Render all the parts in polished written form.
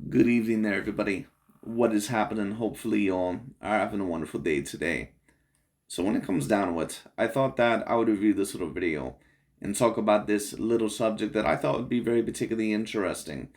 Good evening there, everybody. What is happening? Hopefully, you all are having a wonderful day today. So, when it comes down to it, I thought that I would review this little video and talk about this little subject that I thought would be very particularly interesting.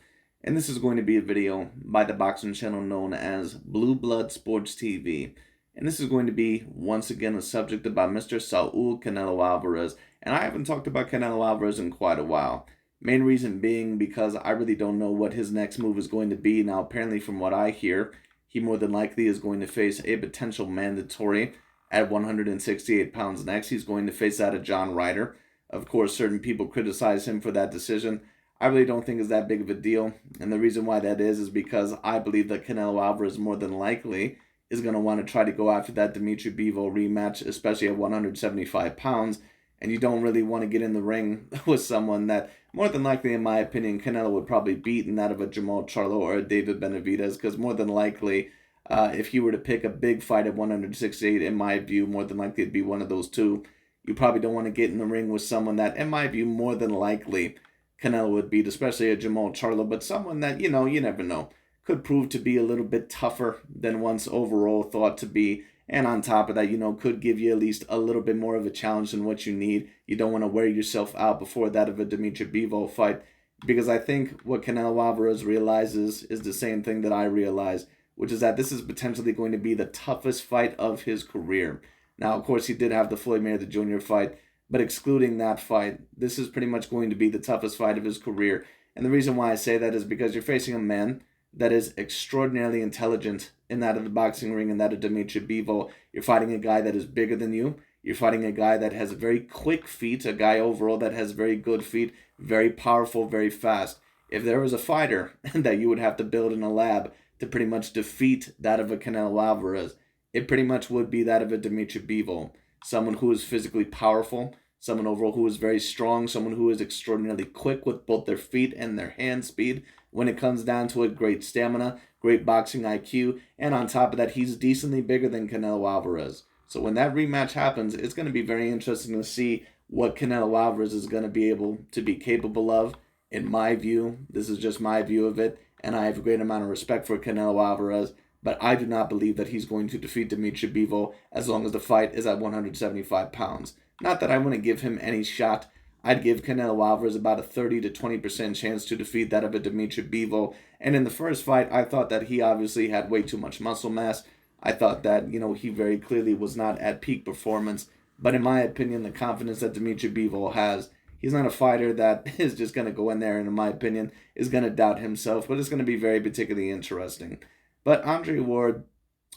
And this is going to be a video by the boxing channel known as Blue Blood Sports TV. And this is going to be, once again, a subject about Mr. Saul Canelo Alvarez. And I haven't talked about Canelo Alvarez in quite a while. Main reason being because I really don't know what his next move is going to be. Now, apparently, from what I hear, he more than likely is going to face a potential mandatory at 168 pounds next. He's going to face that of John Ryder. Of course, certain people criticize him for that decision. I really don't think it's that big of a deal. And the reason why that is because I believe that Canelo Alvarez more than likely is going to want to try to go after that Dimitri Bivol rematch, especially at 175 pounds. And you don't really want to get in the ring with someone that, more than likely, in my opinion, Canelo would probably beat in that of a Jamal Charlo or a David Benavidez, because more than likely, if he were to pick a big fight at 168, in my view, more than likely it'd be one of those two. You probably don't want to get in the ring with someone that, in my view, more than likely Canelo would beat, especially a Jamal Charlo, but someone that, you never know, could prove to be a little bit tougher than once overall thought to be. And on top of that, could give you at least a little bit more of a challenge than what you need. You don't want to wear yourself out before that of a Dimitri Bivol fight. Because I think what Canelo Alvarez realizes is the same thing that I realize, which is that this is potentially going to be the toughest fight of his career. Now, of course, he did have the Floyd Mayweather Jr. fight, but excluding that fight, this is pretty much going to be the toughest fight of his career. And the reason why I say that is because you're facing a man that is extraordinarily intelligent in that of the boxing ring and that of Dimitri Bivol. You're fighting a guy that is bigger than you. You're fighting a guy that has very quick feet, a guy overall that has very good feet, very powerful, very fast. If there was a fighter that you would have to build in a lab to pretty much defeat that of a Canelo Alvarez, it pretty much would be that of a Dimitri Bivol. Someone who is physically powerful, someone overall who is very strong, someone who is extraordinarily quick with both their feet and their hand speed. When it comes down to it, great stamina, great boxing IQ, and on top of that, he's decently bigger than Canelo Alvarez. So when that rematch happens, it's going to be very interesting to see what Canelo Alvarez is going to be able to be capable of. In my view, this is just my view of it, and I have a great amount of respect for Canelo Alvarez, but I do not believe that he's going to defeat Dimitri Bivol as long as the fight is at 175 pounds. Not that I want to give him any shot. I'd give Canelo Alvarez about a 30 to 20% chance to defeat that of a Dimitri Bivol. And in the first fight, I thought that he obviously had way too much muscle mass. I thought that, he very clearly was not at peak performance. But in my opinion, the confidence that Dimitri Bivol has, he's not a fighter that is just going to go in there and, in my opinion, is going to doubt himself. But it's going to be very particularly interesting. But Andre Ward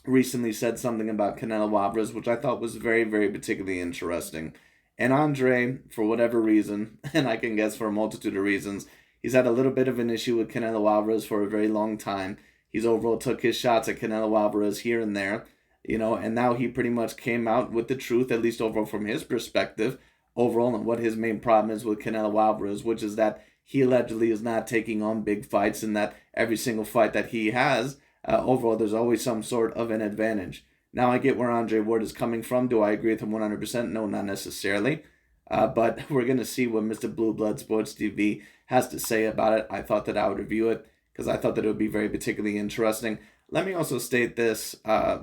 recently said something about Canelo Alvarez, which I thought was very, very particularly interesting. And Andre, for whatever reason, and I can guess for a multitude of reasons, he's had a little bit of an issue with Canelo Alvarez for a very long time. He's overall took his shots at Canelo Alvarez here and there, and now he pretty much came out with the truth, at least overall from his perspective, overall, and what his main problem is with Canelo Alvarez, which is that he allegedly is not taking on big fights, and that every single fight that he has, overall, there's always some sort of an advantage. Now, I get where Andre Ward is coming from. Do I agree with him 100%? No, not necessarily. But we're going to see what Mr. Blue Blood Sports TV has to say about it. I thought that I would review it because I thought that it would be very particularly interesting. Let me also state this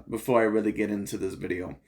before I really get into this video.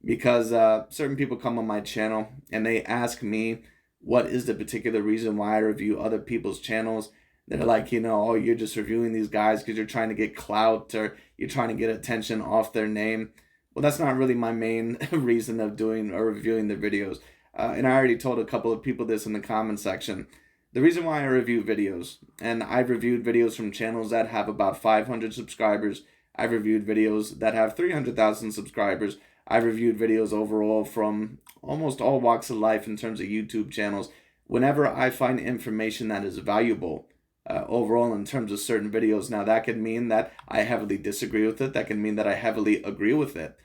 Because certain people come on my channel and they ask me what is the particular reason why I review other people's channels. They're like, oh, you're just reviewing these guys because you're trying to get clout or you're trying to get attention off their name. Well, that's not really my main reason of doing or reviewing the videos. And I already told a couple of people this in the comment section. The reason why I review videos, and I've reviewed videos from channels that have about 500 subscribers. I've reviewed videos that have 300,000 subscribers. I've reviewed videos overall from almost all walks of life in terms of YouTube channels. Whenever I find information that is valuable, overall in terms of certain videos. Now, that could mean that I heavily disagree with it. That can mean that I heavily agree with it.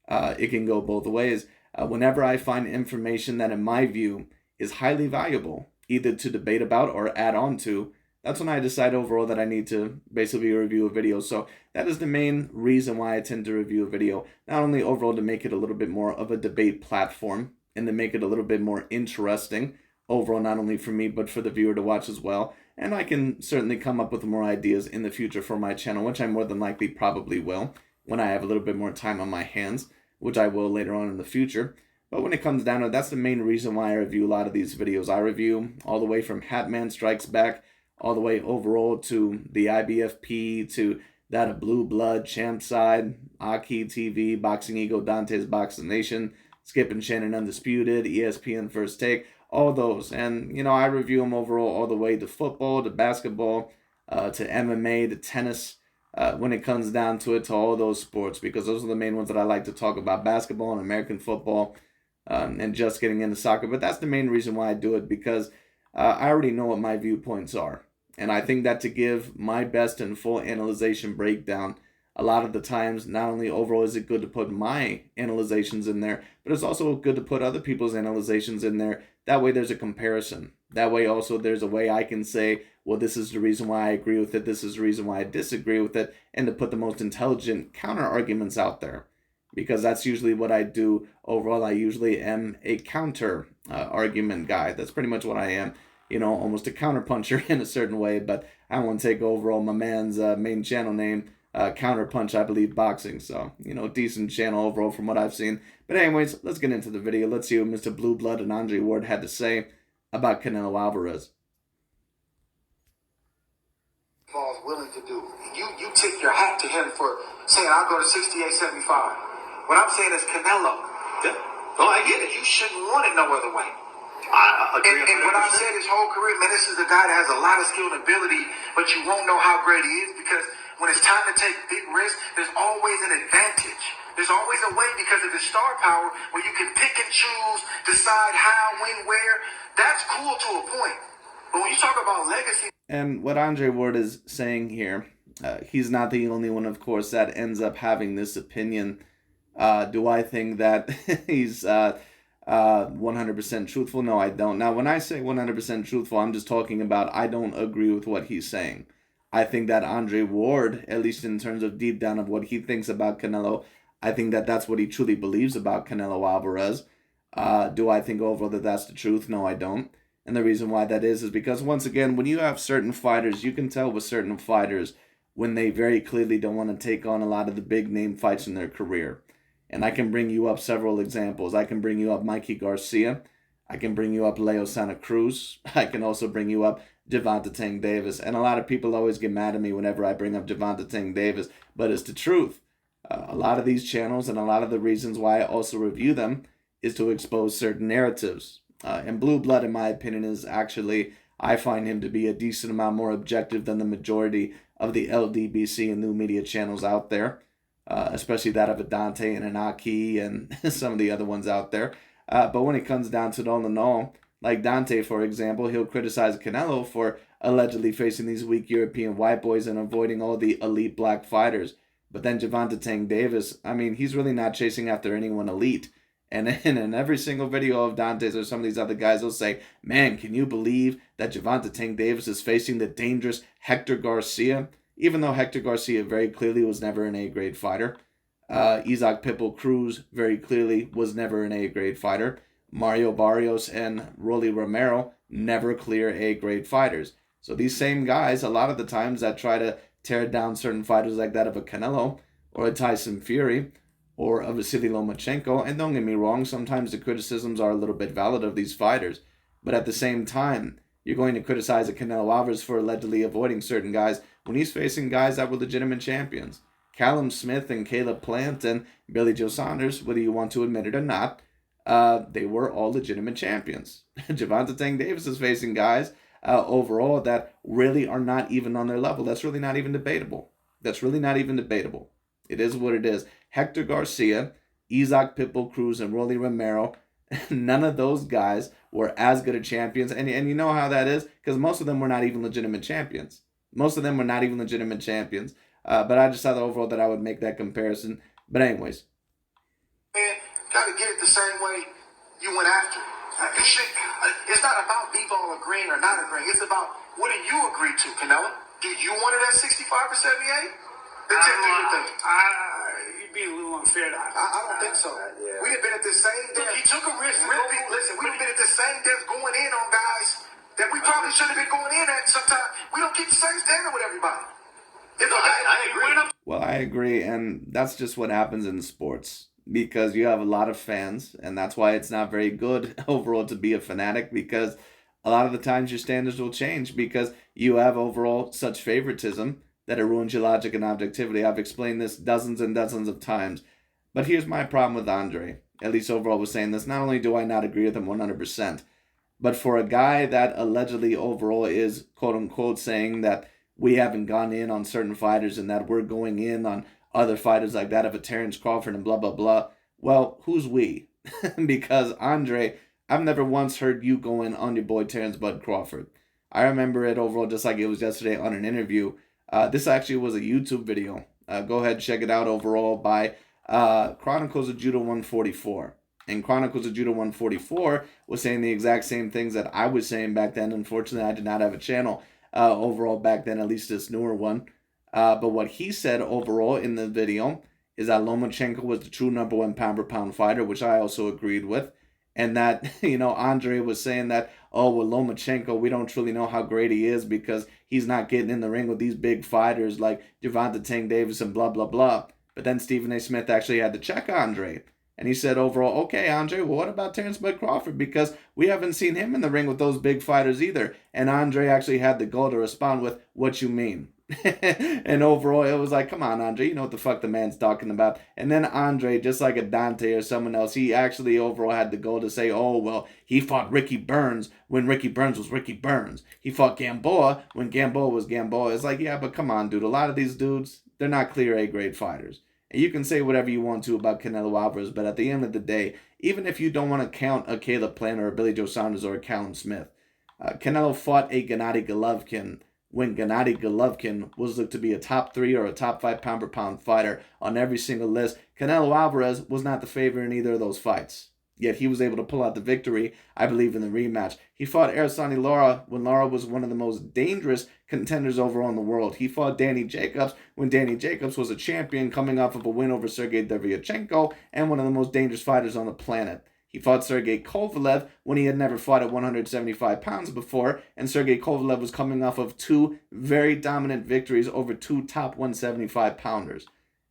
It can go both ways. Whenever I find information that, in my view, is highly valuable, either to debate about or add on to, that's when I decide overall that I need to basically review a video. So that is the main reason why I tend to review a video. Not only overall to make it a little bit more of a debate platform and to make it a little bit more interesting overall, not only for me, but for the viewer to watch as well. and I can certainly come up with more ideas in the future for my channel, which I more than likely probably will when I have a little bit more time on my hands, which I will later on in the future. But when it comes down to it, that's the main reason why I review a lot of these videos. I review all the way from Hatman Strikes Back, all the way overall to the IBFP, to that of Blue Blood, Champ Side, Aki TV, Boxing Ego, Dante's Boxing Nation, Skip and Shannon Undisputed, ESPN First Take, all those. And, you know, I review them overall all the way to football, to basketball, to MMA, to tennis, when it comes down to it, to all those sports, because those are the main ones that I like to talk about, basketball and American football, and just getting into soccer. But that's the main reason why I do it, because I already know what my viewpoints are. And I think that to give my best and full analyzation breakdown, a lot of the times, not only overall is it good to put my analyzations in there, but it's also good to put other people's analyzations in there. That way there's a comparison. That way also there's a way I can say, well, this is the reason why I agree with it, this is the reason why I disagree with it, and to put the most intelligent counter arguments out there. Because that's usually what I do overall. I usually am a counter argument guy. That's pretty much what I am. You know, almost a counter puncher in a certain way, but I won't take overall my man's main channel name, Counter Punch, I believe, Boxing. So, you know, decent channel overall from what I've seen. But anyways, let's get into the video. Let's see what Mr. Blue Blood and Andre Ward had to say about Canelo Alvarez. Paul's willing to do. You tip your hat to him for saying, I'll go to 68-75. What I'm saying is Canelo. Yeah. Oh, I get it. You shouldn't want it no other way. I agree. And what I've said his whole career, man, this is a guy that has a lot of skill and ability, but you won't know how great he is because when it's time to take big risks, there's always an advantage. There's always a way because of his star power where you can pick and choose, decide how, when, where. That's cool to a point. But when you talk about legacy... And what Andre Ward is saying here, he's not the only one, of course, that ends up having this opinion. Do I think that he's 100% truthful? No, I don't. Now, when I say 100% truthful, I'm just talking about I don't agree with what he's saying. I think that Andre Ward, at least in terms of deep down of what he thinks about Canelo, I think that that's what he truly believes about Canelo Alvarez. Do I think overall that that's the truth? No, I don't. And the reason why that is because, once again, when you have certain fighters, you can tell with certain fighters when they very clearly don't want to take on a lot of the big name fights in their career. And I can bring you up several examples. I can bring you up Mikey Garcia. I can bring you up Leo Santa Cruz. I can also bring you up Gervonta Tank Davis. And a lot of people always get mad at me whenever I bring up Gervonta Tank Davis. But it's the truth. A lot of these channels and a lot of the reasons why I also review them is to expose certain narratives. And Blue Blood, in my opinion, is actually, I find him to be a decent amount more objective than the majority of the LDBC and new media channels out there. Especially that of a Dante and an Aki and some of the other ones out there. But when it comes down to it all in all, like Dante, for example, he'll criticize Canelo for allegedly facing these weak European white boys and avoiding all the elite black fighters. But then Gervonta Tank Davis, I mean, he's really not chasing after anyone elite. And in every single video of Dante's or some of these other guys, they'll say, man, can you believe that Gervonta Tank Davis is facing the dangerous Hector Garcia? Even though Hector Garcia very clearly was never an A-grade fighter. Isaac Pitbull Cruz very clearly was never an A-grade fighter. Mario Barrios and Rolly Romero, never clear A-grade fighters. So these same guys, a lot of the times that try to tear down certain fighters like that of a Canelo or a Tyson Fury or a Vasily Lomachenko, and don't get me wrong, sometimes the criticisms are a little bit valid of these fighters. But at the same time, you're going to criticize a Canelo Alvarez for allegedly avoiding certain guys when he's facing guys that were legitimate champions. Callum Smith and Caleb Plant and Billy Joe Saunders, whether you want to admit it or not, they were all legitimate champions. Gervonta Tank Davis is facing guys overall that really are not even on their level. That's really not even debatable. That's really not even debatable. It is what it is. Hector Garcia, Isaac Pitbull Cruz, and Rolly Romero, none of those guys were as good of champions. And you know how that is? Because most of them were not even legitimate champions. Most of them were not even legitimate champions. But I just thought overall that I would make that comparison. But anyways. Man, got to get it the same way you went after. You should, it's not about Bivol agreeing or not agreeing. It's about what do you agree to, Canelo? Do you want it at 65 or 78? You'd be a little unfair. I don't think so. We have been at the same desk. He took a risk. Listen, we've been at the same desk going in on guys that we probably should have been going in at sometimes. We don't keep the same standard with everybody. No, I agree. Well, I agree, and that's just what happens in sports because you have a lot of fans, and that's why it's not very good overall to be a fanatic because a lot of the times your standards will change because you have overall such favoritism that it ruins your logic and objectivity. I've explained this dozens and dozens of times, but here's my problem with Andre. At least overall was saying this. Not only do I not agree with him 100%, but for a guy that allegedly overall is quote unquote saying that we haven't gone in on certain fighters and that we're going in on other fighters like that of a Terrence Crawford and blah, blah, blah. Well, who's we? Because Andre, I've never once heard you go in on your boy Terrence Bud Crawford. I remember it overall just like it was yesterday on an interview. This actually was a YouTube video. Go ahead and check it out overall by Chronicles of Judo 144. And Chronicles of Judo 144 was saying the exact same things that I was saying back then. Unfortunately, I did not have a channel overall back then, at least this newer one. But what he said overall in the video is that Lomachenko was the true number one pound-per-pound fighter, which I also agreed with. And that, Andre was saying that, oh, well, Lomachenko, we don't truly know how great he is because he's not getting in the ring with these big fighters like Gervonta Tank Davis and blah, blah, blah. But then Stephen A. Smith actually had to check Andre. And he said overall, okay, Andre, well, what about Terrence Bud Crawford? Because we haven't seen him in the ring with those big fighters either. And Andre actually had the goal to respond with, what you mean? And overall, it was like, come on, Andre, you know what the fuck the man's talking about. And then Andre, just like a Dante or someone else, he actually overall had the goal to say, oh, well, he fought Ricky Burns when Ricky Burns was Ricky Burns. He fought Gamboa when Gamboa was Gamboa. It's like, yeah, but come on, dude. A lot of these dudes, they're not clear A-grade fighters. And you can say whatever you want to about Canelo Alvarez, but at the end of the day, even if you don't want to count a Caleb Plant or a Billy Joe Saunders or a Callum Smith, Canelo fought a Gennady Golovkin when Gennady Golovkin was looked to be a top 3 or a top 5 pound-per-pound fighter on every single list. Canelo Alvarez was not the favorite in either of those fights. Yet he was able to pull out the victory, I believe, in the rematch. He fought Erislandy Lara when Lara was one of the most dangerous contenders overall in the world. He fought Danny Jacobs when Danny Jacobs was a champion coming off of a win over Sergey Deryachenko and one of the most dangerous fighters on the planet. He fought Sergey Kovalev when he had never fought at 175 pounds before, and Sergey Kovalev was coming off of 2 very dominant victories over 2 top 175 pounders.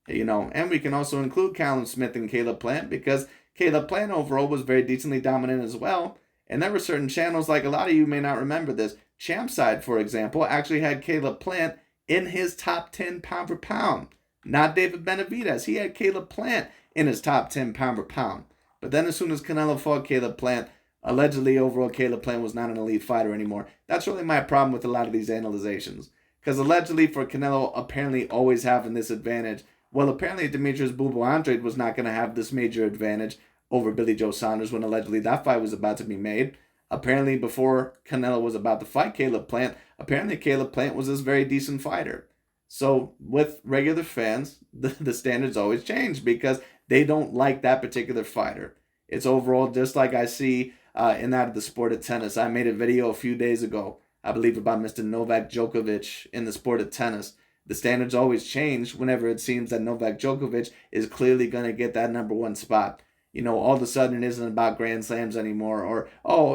And we can also include Callum Smith and Caleb Plant because Caleb Plant overall was very decently dominant as well. And there were certain channels, like a lot of you may not remember this. Champside, for example, actually had Caleb Plant in his top 10 pound per pound. Not David Benavidez. He had Caleb Plant in his top 10 pound per pound. But then as soon as Canelo fought Caleb Plant, allegedly overall Caleb Plant was not an elite fighter anymore. That's really my problem with a lot of these analyzations. Because allegedly for Canelo apparently always having this advantage, well, apparently Demetrius Bubo Andrade was not going to have this major advantage over Billy Joe Saunders when allegedly that fight was about to be made. Apparently before Canelo was about to fight Caleb Plant, apparently Caleb Plant was this very decent fighter. So with regular fans, the standards always change because they don't like that particular fighter. It's overall just like I see in that of the sport of tennis. I made a video a few days ago, I believe, about Mr. Novak Djokovic in the sport of tennis. The standards always change whenever it seems that Novak Djokovic is clearly going to get that number 1 spot. All of a sudden it isn't about Grand Slams anymore, or,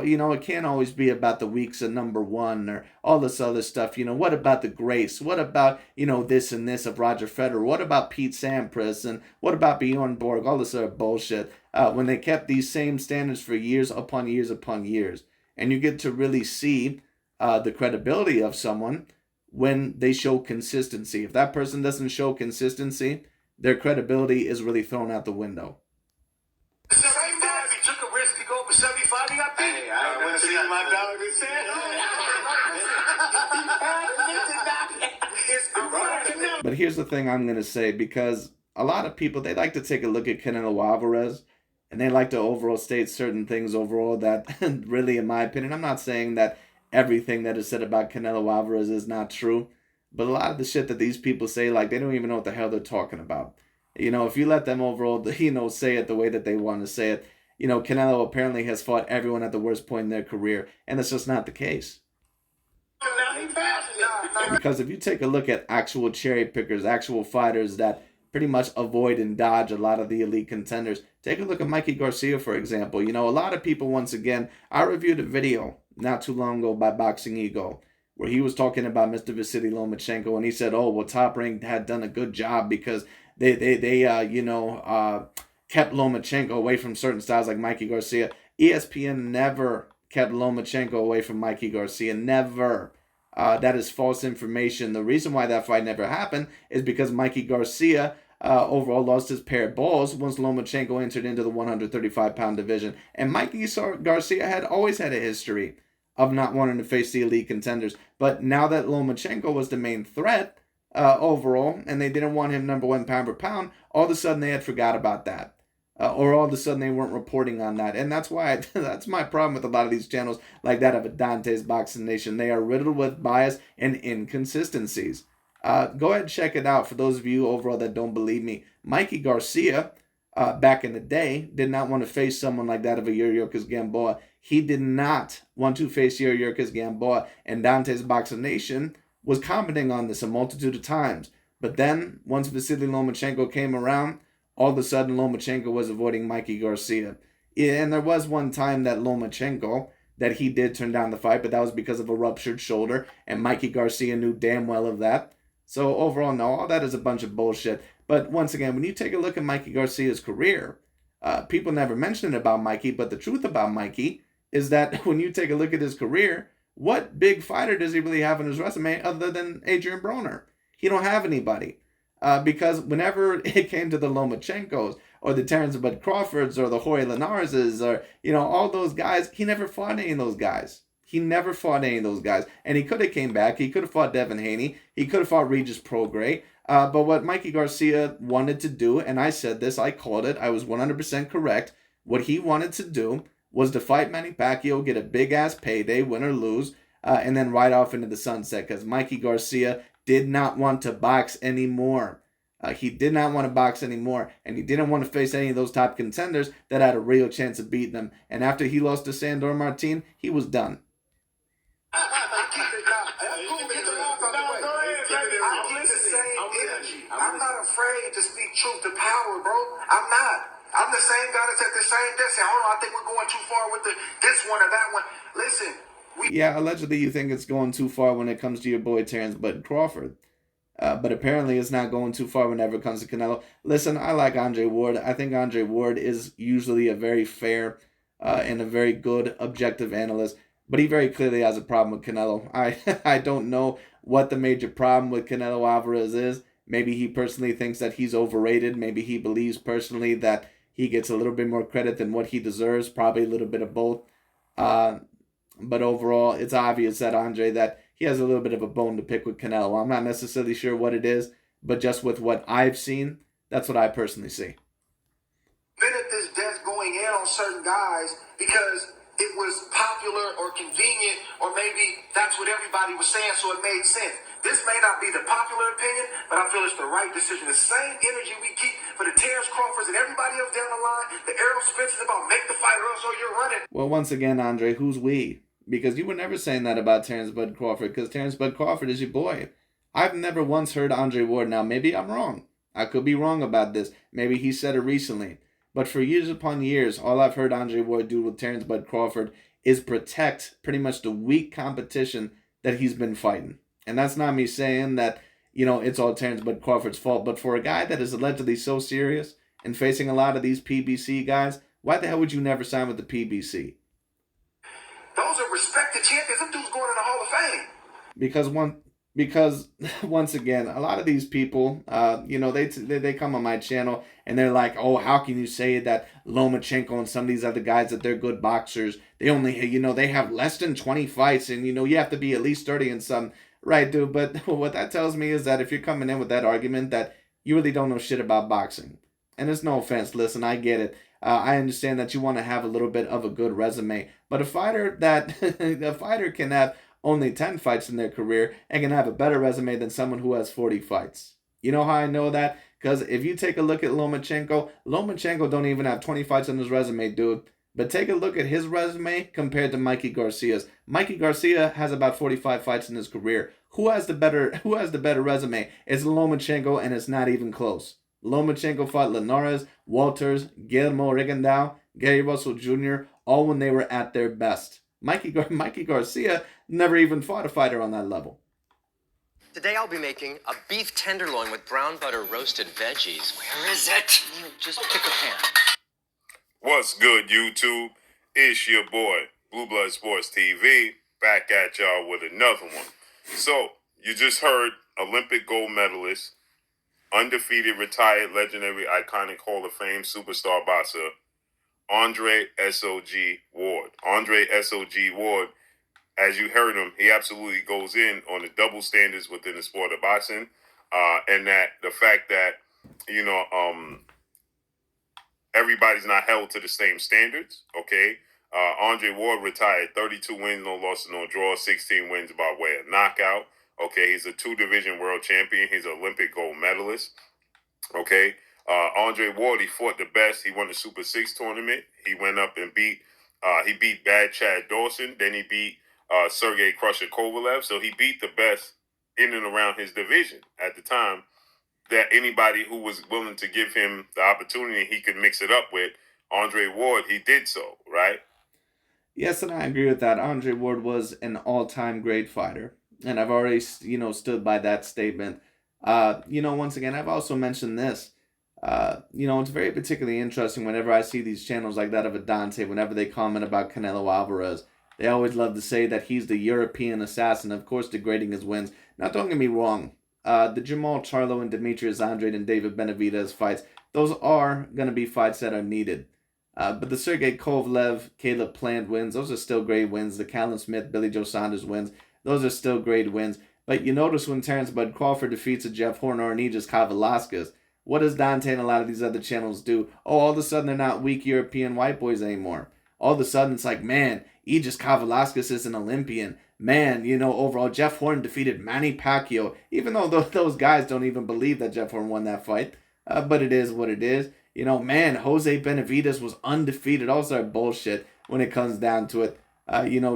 it can't always be about the weeks of number 1, or all this other stuff. What about the grace? What about, this and this of Roger Federer? What about Pete Sampras? And what about Bjorn Borg? All this other bullshit. When they kept these same standards for years upon years upon years. And you get to really see the credibility of someone when they show consistency. If that person doesn't show consistency, their credibility is really thrown out the window. 75, he took a risk to go for 75, he got beat. Hey, I went to see my dog and said, But here's the thing I'm going to say, because a lot of people, they like to take a look at Canelo Alvarez, and they like to overall state certain things overall that really, in my opinion, I'm not saying that everything that is said about Canelo Alvarez is not true, but a lot of the shit that these people say, like, they don't even know what the hell they're talking about. If you let them overall, say it the way that they want to say it, Canelo apparently has fought everyone at the worst point in their career, and it's just not the case. Because if you take a look at actual cherry pickers, actual fighters that pretty much avoid and dodge a lot of the elite contenders, take a look at Mikey Garcia, for example. A lot of people, once again, I reviewed a video not too long ago by Boxing Ego, where he was talking about Mr. Vasily Lomachenko, and he said, "Oh, well, Top Rank had done a good job because they kept Lomachenko away from certain styles like Mikey Garcia." ESPN never kept Lomachenko away from Mikey Garcia. Never. That is false information. The reason why that fight never happened is because Mikey Garcia overall lost his pair of balls once Lomachenko entered into the 135-pound division. And Mikey Garcia had always had a history of not wanting to face the elite contenders. But now that Lomachenko was the main threat overall, and they didn't want him number one pound for pound, all of a sudden they had forgot about that. Or all of a sudden they weren't reporting on that. And that's why that's my problem with a lot of these channels like that of Dante's Boxing Nation. They are riddled with bias and inconsistencies. Go ahead and check it out for those of you overall that don't believe me. Mikey Garcia, back in the day, did not want to face someone like that of a Yuriorkis Gamboa. He did not want to face Yuriorkis Gamboa. And Dante's Boxing Nation was commenting on this a multitude of times. But then, once Vasily Lomachenko came around, all of a sudden Lomachenko was avoiding Mikey Garcia. And there was one time that Lomachenko, that he did turn down the fight, but that was because of a ruptured shoulder, and Mikey Garcia knew damn well of that. So overall, no, all that is a bunch of bullshit. But once again, when you take a look at Mikey Garcia's career, people never mention it about Mikey, but the truth about Mikey is that when you take a look at his career, what big fighter does he really have in his resume other than Adrian Broner? He don't have anybody. Because whenever it came to the Lomachenkos or the Terrence Bud Crawfords or the Jorge Linareses or, all those guys, he never fought any of those guys. He never fought any of those guys. And he could have came back. He could have fought Devin Haney. He could have fought Regis Prograis. But what Mikey Garcia wanted to do, and I said this, I called it, I was 100% correct. What he wanted to do was to fight Manny Pacquiao, get a big-ass payday, win or lose, and then ride off into the sunset. Because Mikey Garcia did not want to box anymore. He did not want to box anymore, and he didn't want to face any of those top contenders that had a real chance of beating him. And after he lost to Sandor Martin, he was done. I'm not afraid to speak truth to power, bro. I'm not. I'm the same guy that's at the same desk. Hold on, I think we're going too far with this one or that one. Listen. Yeah, allegedly you think it's going too far when it comes to your boy Terrence Bud Crawford. But apparently it's not going too far whenever it comes to Canelo. Listen, I like Andre Ward. I think Andre Ward is usually a very fair and a very good objective analyst. But he very clearly has a problem with Canelo. I don't know what the major problem with Canelo Alvarez is. Maybe he personally thinks that he's overrated. Maybe he believes personally that he gets a little bit more credit than what he deserves. Probably a little bit of both. But overall, it's obvious that Andre, that he has a little bit of a bone to pick with Canelo. I'm not necessarily sure what it is, but just with what I've seen, that's what I personally see. Been at this desk going in on certain guys because it was popular or convenient, or maybe that's what everybody was saying, so it made sense. This may not be the popular opinion, but I feel it's the right decision. The same energy we keep for the Terrence Crawfords and everybody else down the line, the Errol Spencers about make the fight or else you're running. Well, once again, Andre, who's we? Because you were never saying that about Terrence Bud Crawford, because Terrence Bud Crawford is your boy. I've never once heard Andre Ward. Now, maybe I'm wrong. I could be wrong about this. Maybe he said it recently. But for years upon years, all I've heard Andre Ward do with Terrence Bud Crawford is protect pretty much the weak competition that he's been fighting. And that's not me saying that, it's all Terrence Bud Crawford's fault. But for a guy that is allegedly so serious and facing a lot of these PBC guys, why the hell would you never sign with the PBC? Those are respected champions. Them dudes going in the Hall of Fame. Because once again, a lot of these people, they come on my channel and they're like, oh, how can you say that Lomachenko and some of these other guys that they're good boxers? They only, they have less than 20 fights and, you have to be at least 30 and some. Right, dude. But what that tells me is that if you're coming in with that argument that you really don't know shit about boxing. And it's no offense. Listen, I get it. I understand that you want to have a little bit of a good resume. But a fighter can have only 10 fights in their career and can have a better resume than someone who has 40 fights. You know how I know that? Because if you take a look at Lomachenko don't even have 20 fights on his resume, dude. But take a look at his resume compared to Mikey Garcia's. Mikey Garcia has about 45 fights in his career. Who has the better resume? It's Lomachenko, and it's not even close. Lomachenko fought Linares, Walters, Guillermo Rigondeaux, Gary Russell Jr., all when they were at their best. Mikey Garcia never even fought a fighter on that level. Today I'll be making a beef tenderloin with brown butter roasted veggies. Where is it? Just pick a pan. What's good, YouTube? It's your boy, Blue Blood Sports TV, back at y'all with another one. So, you just heard Olympic gold medalist, undefeated, retired, legendary, iconic Hall of Fame superstar boxer, Andre S.O.G. Ward. Andre S.O.G. Ward, as you heard him, he absolutely goes in on the double standards within the sport of boxing, and that the fact that, everybody's not held to the same standards, okay? Andre Ward retired, 32 wins, no losses, no draws, 16 wins by way of knockout, okay? He's a two-division world champion. He's an Olympic gold medalist, okay? Andre Ward, he fought the best. He won the Super 6 tournament. He went up and beat Bad Chad Dawson. Then he beat Sergey Crusher Kovalev. So he beat the best in and around his division at the time, that anybody who was willing to give him the opportunity he could mix it up with. Andre Ward, he did so, right? Yes, and I agree with that. Andre Ward was an all-time great fighter, and I've already, stood by that statement. Once again, I've also mentioned this. It's very particularly interesting whenever I see these channels like that of a Dante, whenever they comment about Canelo Alvarez. They always love to say that he's the European assassin, of course, degrading his wins. Now, don't get me wrong. The Jamal Charlo and Demetrius Andrade and David Benavidez fights, those are going to be fights that are needed. But the Sergey Kovalev, Caleb Plant wins, those are still great wins. The Callum Smith, Billy Joe Saunders wins, those are still great wins. But you notice when Terrence Bud Crawford defeats a Jeff Horner or an Aegis Kovalev, what does Dante and a lot of these other channels do? Oh, all of a sudden they're not weak European white boys anymore. All of a sudden it's like, man, Aegis Kovalev is an Olympian. Man, overall, Jeff Horn defeated Manny Pacquiao, even though those guys don't even believe that Jeff Horn won that fight. But it is what it is. Man, Jose Benavidez was undefeated. All sorts of bullshit when it comes down to it.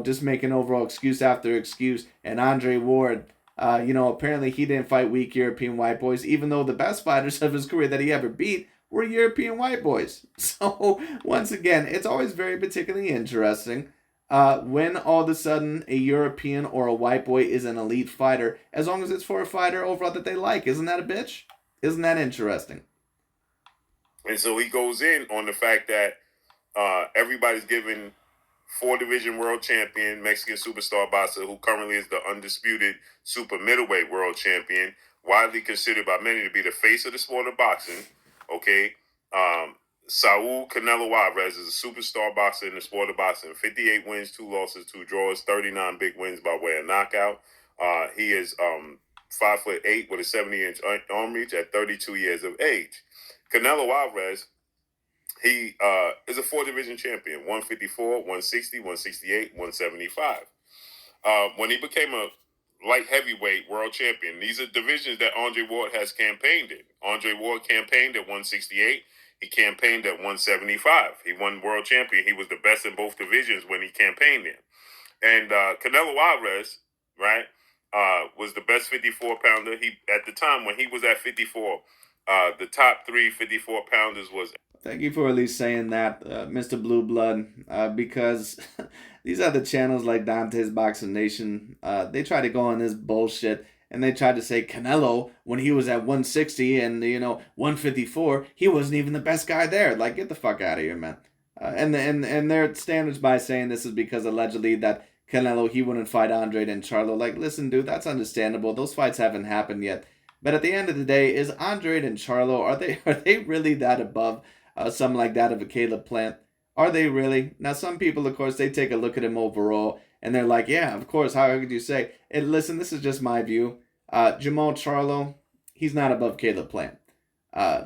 Just making overall excuse after excuse. And Andre Ward, apparently he didn't fight weak European white boys, even though the best fighters of his career that he ever beat were European white boys. So, once again, it's always very particularly interesting when all of a sudden a European or a white boy is an elite fighter, as long as it's for a fighter overall that they like. Isn't that a bitch? Isn't that interesting? And so he goes in on the fact that everybody's given 4-division world champion, Mexican superstar boxer, who currently is the undisputed super middleweight world champion, widely considered by many to be the face of the sport of boxing, okay? Saul Canelo Alvarez is a superstar boxer in the sport of boxing. 58 wins, 2 losses, 2 draws, 39 big wins by way of knockout. He is 5'8" with a 70-inch arm reach at 32 years of age. Canelo Alvarez, he is a 4-division champion, 154, 160, 168, 175. When he became a light heavyweight world champion, these are divisions that Andre Ward has campaigned in. Andre Ward campaigned at 168. He campaigned at 175. He won world champion. He was the best in both divisions when he campaigned in. And Canelo Alvarez, right, was the best 54-pounder. He, at the time when he was at 54, the top 3 54-pounders was... Thank you for at least saying that, Mr. Blue Blood, because these other channels like Dante's Boxing Nation, they try to go on this bullshit, and they tried to say Canelo, when he was at 160 and, 154, he wasn't even the best guy there. Like, get the fuck out of here, man. And their standards by saying this is because allegedly that Canelo, he wouldn't fight Andrade and Charlo. Like, listen, dude, that's understandable. Those fights haven't happened yet. But at the end of the day, is Andrade and Charlo, are they really that above something like that of a Caleb Plant? Are they really? Now, some people, of course, they take a look at him overall, and they're like, yeah, of course, how could you say? And listen, this is just my view. Jamal Charlo, he's not above Caleb Plant.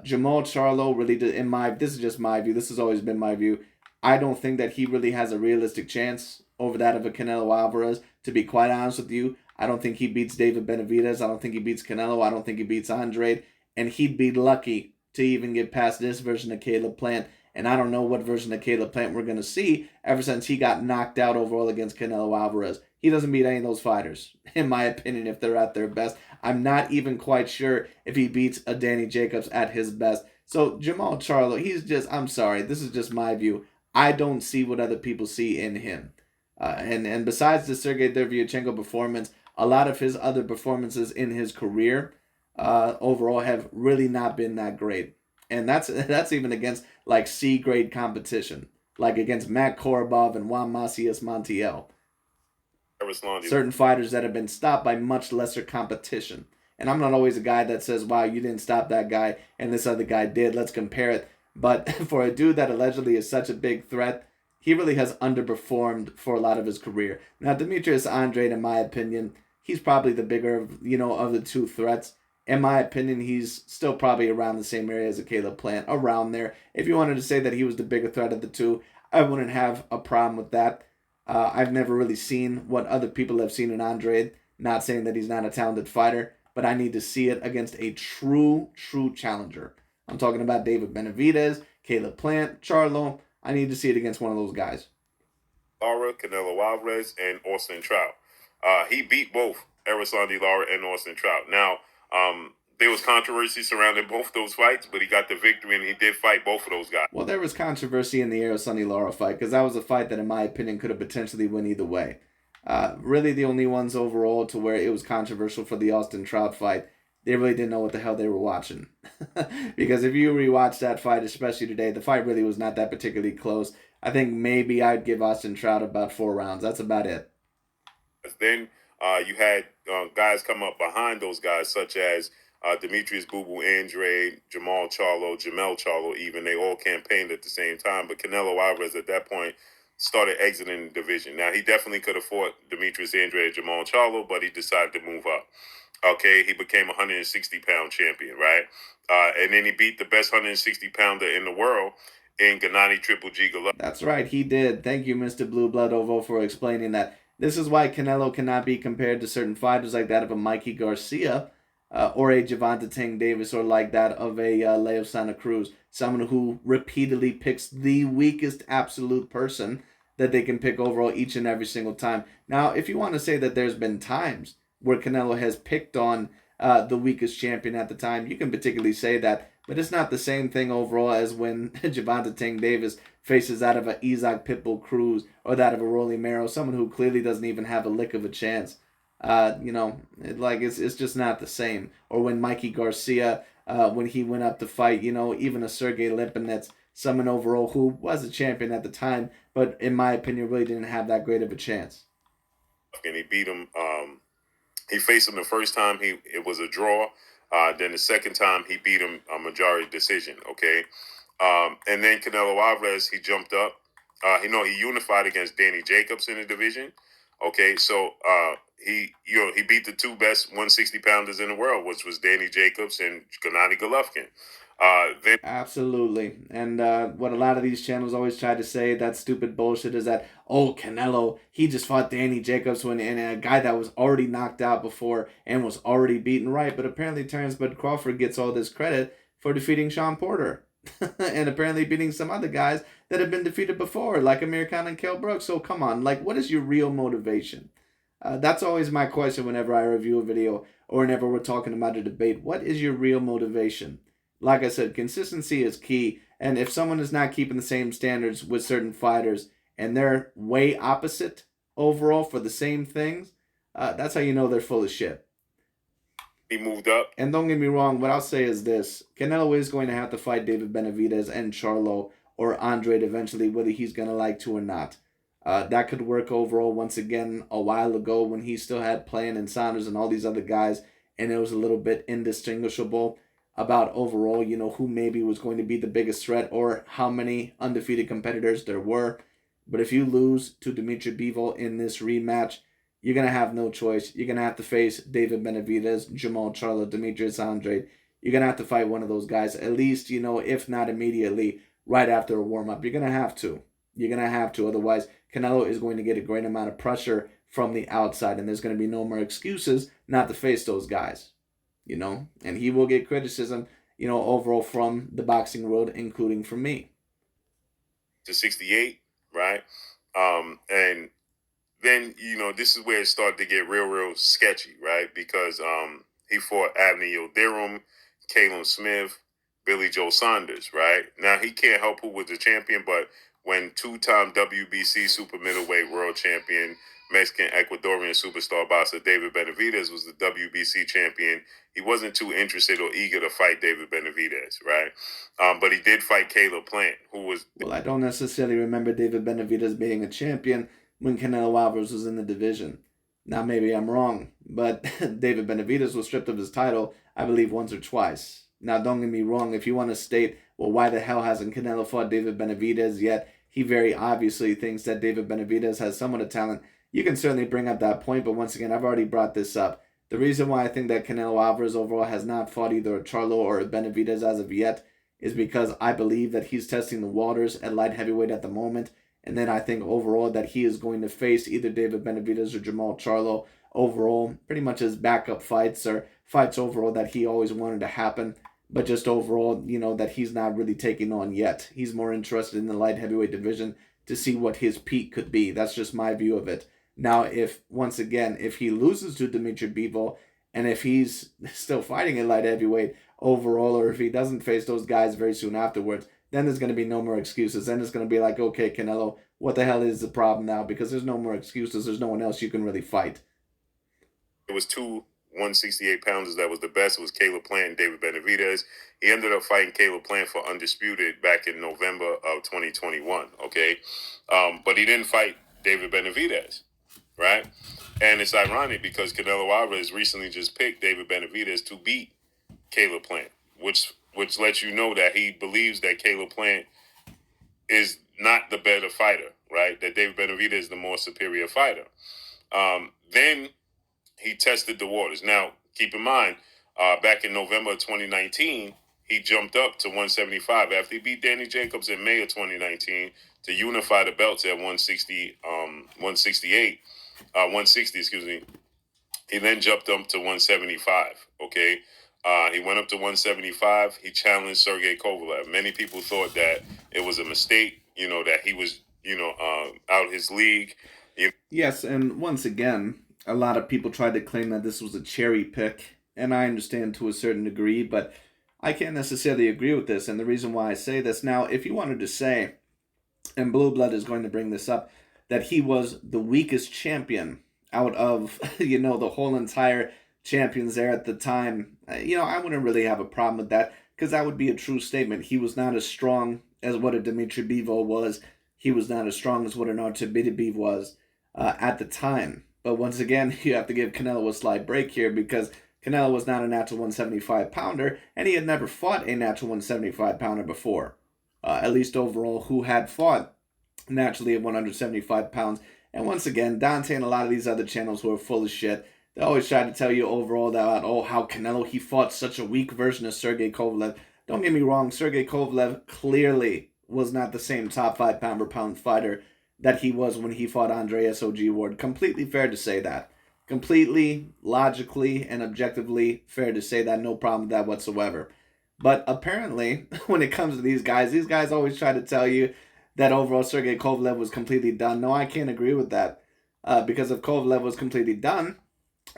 Jamal Charlo really, this is just my view. This has always been my view. I don't think that he really has a realistic chance over that of a Canelo Alvarez. To be quite honest with you, I don't think he beats David Benavidez. I don't think he beats Canelo. I don't think he beats Andrade. And he'd be lucky to even get past this version of Caleb Plant. And I don't know what version of Caleb Plant we're going to see ever since he got knocked out overall against Canelo Alvarez. He doesn't beat any of those fighters, in my opinion, if they're at their best. I'm not even quite sure if he beats a Danny Jacobs at his best. So Jamal Charlo, I'm sorry, this is just my view. I don't see what other people see in him. And besides the Sergey Derevyanchenko performance, a lot of his other performances in his career overall have really not been that great. And that's even against like C grade competition, like against Matt Korobov and Juan Macias Montiel. Certain fighters that have been stopped by much lesser competition. And I'm not always a guy that says, wow, you didn't stop that guy and this other guy did. Let's compare it. But for a dude that allegedly is such a big threat, he really has underperformed for a lot of his career. Now, Demetrius Andrade, in my opinion, he's probably the bigger of the two threats. In my opinion, he's still probably around the same area as a Caleb Plant, around there. If you wanted to say that he was the bigger threat of the two, I wouldn't have a problem with that. I've never really seen what other people have seen in Andrade. Not saying that he's not a talented fighter, but I need to see it against a true challenger. I'm talking about David Benavidez, Caleb Plant, Charlo. I need to see it against one of those guys. Lara, Canelo Alvarez, and Austin Trout. He beat both Erislandy Lara and Austin Trout. Now, there was controversy surrounding both those fights, but he got the victory and he did fight both of those guys. Well, there was controversy in the Erislandy Lara fight because that was a fight that, in my opinion, could have potentially went either way. Really, the only ones overall to where it was controversial for the Austin Trout fight, they really didn't know what the hell they were watching. Because if you rewatch that fight, especially today, the fight really was not that particularly close. I think maybe I'd give Austin Trout about 4 rounds. That's about it. Then you had guys come up behind those guys, such as Demetrius Boo Boo Andrade, Jamel Charlo, even. They all campaigned at the same time. But Canelo Alvarez at that point started exiting the division. Now, he definitely could have fought Demetrius Andrade and Jamel Charlo, but he decided to move up. Okay, he became a 160-pound champion, right? And then he beat the best 160-pounder in the world in Gennady Triple G Golovkin. That's right, he did. Thank you, Mr. Blue Blood Ovo, for explaining that. This is why Canelo cannot be compared to certain fighters like that of a Mikey Garcia or a Gervonta Tank Davis or like that of a Leo Santa Cruz. Someone who repeatedly picks the weakest absolute person that they can pick overall each and every single time. Now, if you want to say that there's been times where Canelo has picked on the weakest champion at the time, you can particularly say that. But it's not the same thing overall as when Gervonta Tank Davis faces that of a Isaac Pitbull Cruz or that of a Rolly Mero, someone who clearly doesn't even have a lick of a chance. It's just not the same. Or when Mikey Garcia, when he went up to fight, even a Sergey Lipinets, someone overall who was a champion at the time, but in my opinion really didn't have that great of a chance. And he beat him. He faced him the first time. It was a draw. Then the second time he beat him a majority decision. Okay, and then Canelo Alvarez, he jumped up. He unified against Danny Jacobs in the division. Okay, so he beat the two best 160 pounders in the world, which was Danny Jacobs and Gennady Golovkin. Absolutely. And what a lot of these channels always try to say, that stupid bullshit, is that, oh, Canelo, he just fought Danny Jacobs and a guy that was already knocked out before and was already beaten, right? But apparently Terrence Bud Crawford gets all this credit for defeating Sean Porter and apparently beating some other guys that have been defeated before, like Amir Khan and Kell Brooks. So come on, what is your real motivation? That's always my question whenever I review a video or whenever we're talking about a debate. What is your real motivation? Like I said, consistency is key. And if someone is not keeping the same standards with certain fighters and they're way opposite overall for the same things, that's how you know they're full of shit. He moved up. And don't get me wrong, what I'll say is this. Canelo is going to have to fight David Benavidez and Charlo or Andrade eventually, whether he's going to like to or not. That could work overall once again a while ago when he still had Plant and Saunders and all these other guys, and it was a little bit indistinguishable about overall, who maybe was going to be the biggest threat or how many undefeated competitors there were. But if you lose to Dimitri Bivol in this rematch, you're going to have no choice. You're going to have to face David Benavidez, Jamal Charlo, Demetrius Andrade. You're going to have to fight one of those guys, at least, if not immediately, right after a warm-up. You're going to have to. You're going to have to. Otherwise, Canelo is going to get a great amount of pressure from the outside, and there's going to be no more excuses not to face those guys. And he will get criticism, overall from the boxing world, including from me. To 68, right? And then, this is where it started to get real sketchy, right? Because he fought Abney Yildirim, Caleb Smith, Billy Joe Saunders, right? Now, he can't help who was the champion, but when two-time WBC super middleweight world champion, Mexican Ecuadorian superstar boxer David Benavidez was the WBC champion, he wasn't too interested or eager to fight David Benavidez, right? But he did fight Caleb Plant, who was... Well, I don't necessarily remember David Benavidez being a champion when Canelo Alvarez was in the division. Now, maybe I'm wrong, but David Benavidez was stripped of his title, I believe, once or twice. Now, don't get me wrong, if you want to state, well, why the hell hasn't Canelo fought David Benavidez yet? He very obviously thinks that David Benavidez has somewhat of talent. You can certainly bring up that point, but once again, I've already brought this up. The reason why I think that Canelo Alvarez overall has not fought either a Charlo or a Benavidez as of yet is because I believe that he's testing the waters at light heavyweight at the moment. And then I think overall that he is going to face either David Benavidez or Jamal Charlo overall, pretty much as backup fights or fights overall that he always wanted to happen. But just overall, you know, that he's not really taking on yet. He's more interested in the light heavyweight division to see what his peak could be. That's just my view of it. Now, once again, if he loses to Dimitri Bivol, and if he's still fighting at light heavyweight overall, or if he doesn't face those guys very soon afterwards, then there's going to be no more excuses. Then it's going to be like, okay, Canelo, what the hell is the problem now? Because there's no more excuses. There's no one else you can really fight. It was two 168-pounders that was the best. It was Caleb Plant and David Benavidez. He ended up fighting Caleb Plant for undisputed back in November of 2021, okay? But he didn't fight David Benavidez, right? And it's ironic because Canelo Alvarez recently just picked David Benavidez to beat Caleb Plant, which lets you know that he believes that Caleb Plant is not the better fighter, right? That David Benavidez is the more superior fighter. Then he tested the waters. Now, keep in mind, back in November of 2019, he jumped up to 175 after he beat Danny Jacobs in May of 2019 to unify the belts at 160, 160, excuse me. He then jumped up to 175, okay? He went up to 175. He challenged Sergey Kovalev. Many people thought that it was a mistake, you know, that he was, you know, out his league. Yes, and once again, a lot of people tried to claim that this was a cherry pick, and I understand to a certain degree, but I can't necessarily agree with this, and the reason why I say this, now, if you wanted to say, and Blue Blood is going to bring this up, that he was the weakest champion out of, you know, the whole entire champions there at the time, you know, I wouldn't really have a problem with that, because that would be a true statement. He was not as strong as what a Dimitri Bivol was. He was not as strong as what an Artur Beterbiev was at the time. But once again, you have to give Canelo a slight break here because Canelo was not a natural 175-pounder, and he had never fought a natural 175-pounder before. At least overall, who had fought naturally at 175 pounds. And once again, Dante and a lot of these other channels who are full of shit, they always try to tell you overall that, oh, how Canelo, he fought such a weak version of Sergey Kovalev. Don't get me wrong, Sergey Kovalev clearly was not the same top 5 pound-per-pound fighter that he was when he fought Andre S.O.G. Ward. Completely fair to say that. Completely, logically, and objectively fair to say that. No problem with that whatsoever. But apparently, when it comes to these guys always try to tell you that overall Sergey Kovalev was completely done. No, I can't agree with that. Because if Kovalev was completely done,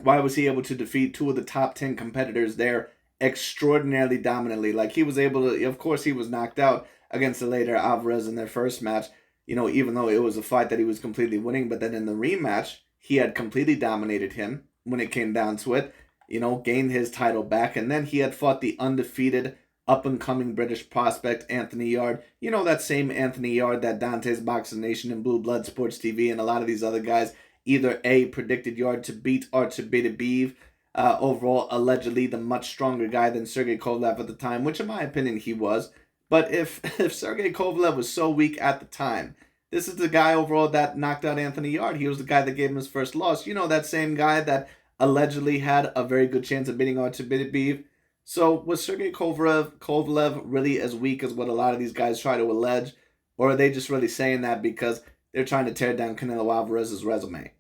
why was he able to defeat 2 of the top 10 competitors there extraordinarily dominantly? Like, he was able to, of course, he was knocked out against the later Alvarez in their first match, you know, even though it was a fight that he was completely winning. But then in the rematch, he had completely dominated him when it came down to it, you know, gained his title back. And then he had fought the undefeated up-and-coming British prospect Anthony Yarde. You know, that same Anthony Yarde that Dante's Boxing Nation and Blue Blood Sports TV and a lot of these other guys either A, predicted Yarde to beat Artur Beterbiev, overall allegedly the much stronger guy than Sergey Kovalev at the time, which in my opinion he was. But if Sergey Kovalev was so weak at the time, this is the guy overall that knocked out Anthony Yarde. He was the guy that gave him his first loss. You know, that same guy that allegedly had a very good chance of beating Artur Beterbiev. So was Sergey Kovalev really as weak as what a lot of these guys try to allege? Or are they just really saying that because they're trying to tear down Canelo Alvarez's resume?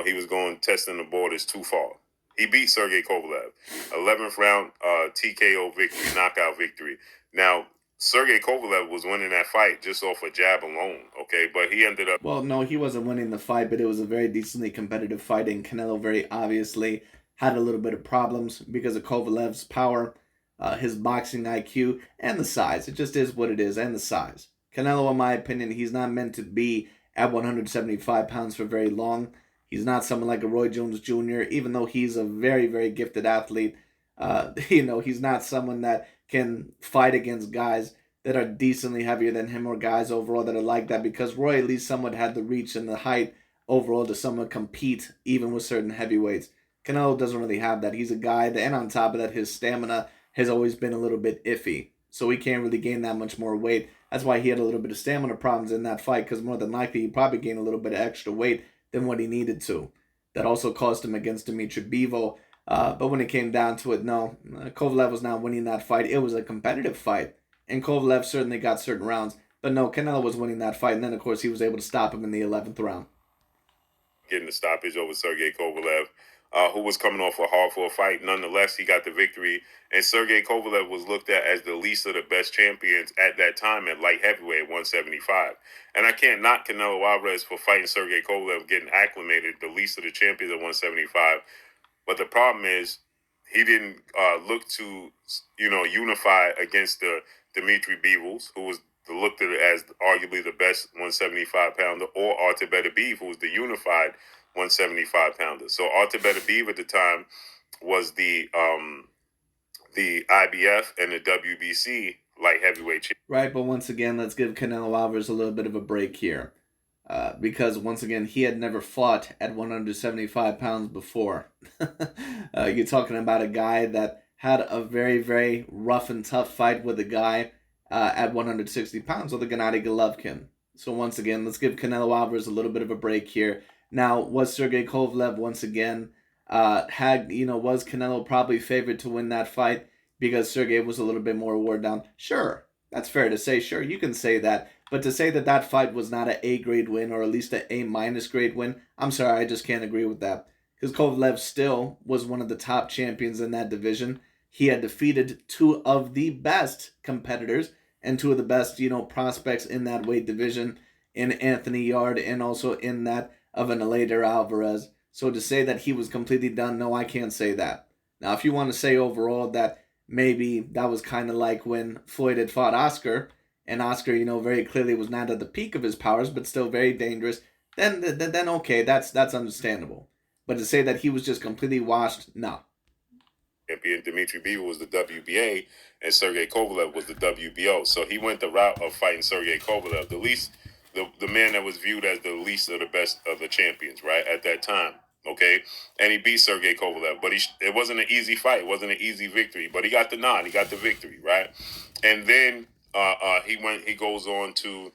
He was going testing the borders too far. He beat Sergey Kovalev. 11th round TKO victory, knockout victory. Now, Sergey Kovalev was winning that fight just off a jab alone, okay? But he ended up... Well, no, he wasn't winning the fight, but it was a very decently competitive fight, and Canelo very obviously had a little bit of problems because of Kovalev's power, his boxing IQ, and the size. It just is what it is, and the size. Canelo, in my opinion, he's not meant to be at 175 pounds for very long. He's not someone like a Roy Jones Jr., even though he's a very, very gifted athlete. He's not someone that can fight against guys that are decently heavier than him or guys overall that are like that, because Roy at least somewhat had the reach and the height overall to somewhat compete even with certain heavyweights. Canelo doesn't really have that. He's a guy that, and on top of that, his stamina has always been a little bit iffy. So he can't really gain that much more weight. That's why he had a little bit of stamina problems in that fight, because more than likely he probably gained a little bit of extra weight than what he needed to. That also cost him against Dimitri Bivol. But when it came down to it, no, Kovalev was not winning that fight. It was a competitive fight, and Kovalev certainly got certain rounds. But no, Canelo was winning that fight, and then, of course, he was able to stop him in the 11th round. Getting the stoppage over Sergey Kovalev, who was coming off a hard-fought fight. Nonetheless, he got the victory, and Sergey Kovalev was looked at as the least of the best champions at that time at light heavyweight at 175. And I can't knock Canelo Alvarez for fighting Sergey Kovalev, getting acclimated, the least of the champions at 175. But the problem is he didn't look to, unify against the Dimitri Bivols, who was looked at as arguably the best 175-pounder, or Artur Beterbiev, who was the unified 175-pounder. So Artur Beterbiev at the time was the IBF and the WBC light heavyweight champion. Right, but once again, let's give Canelo Alvarez a little bit of a break here. Because, once again, he had never fought at 175 pounds before. You're talking about a guy that had a very, very rough and tough fight with a guy at 160 pounds with a Gennady Golovkin. So, once again, let's give Canelo Alvarez a little bit of a break here. Now, was Sergey Kovalev, once again, was Canelo probably favored to win that fight because Sergey was a little bit more wore down? Sure, that's fair to say. Sure, you can say that. But to say that that fight was not an A-grade win, or at least an A- grade win, I'm sorry, I just can't agree with that. Because Kovalev still was one of the top champions in that division. He had defeated two of the best competitors and two of the best, prospects in that weight division, in Anthony Yard and also in that of an Eleider Alvarez. So to say that he was completely done, no, I can't say that. Now, if you want to say overall that maybe that was kind of like when Floyd had fought Oscar, and Oscar, very clearly was not at the peak of his powers, but still very dangerous, then okay, that's understandable. But to say that he was just completely washed, no. Champion Dimitri Bivol was the WBA, and Sergey Kovalev was the WBO. So he went the route of fighting Sergey Kovalev, the man that was viewed as the least of the best of the champions, right, at that time. Okay, and he beat Sergey Kovalev, but it wasn't an easy fight. It wasn't an easy victory, but he got the nod. He got the victory, right? And then he goes on to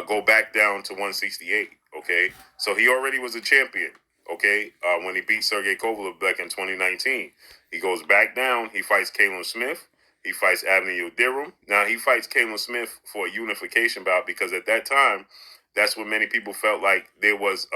go back down to 168. Okay, so he already was a champion. Okay, when he beat Sergey Kovalev back in 2019, he goes back down. He fights Caleb Smith. He fights Avni Yildirim. Now he fights Caleb Smith for a unification bout, because at that time, that's what many people felt like there was.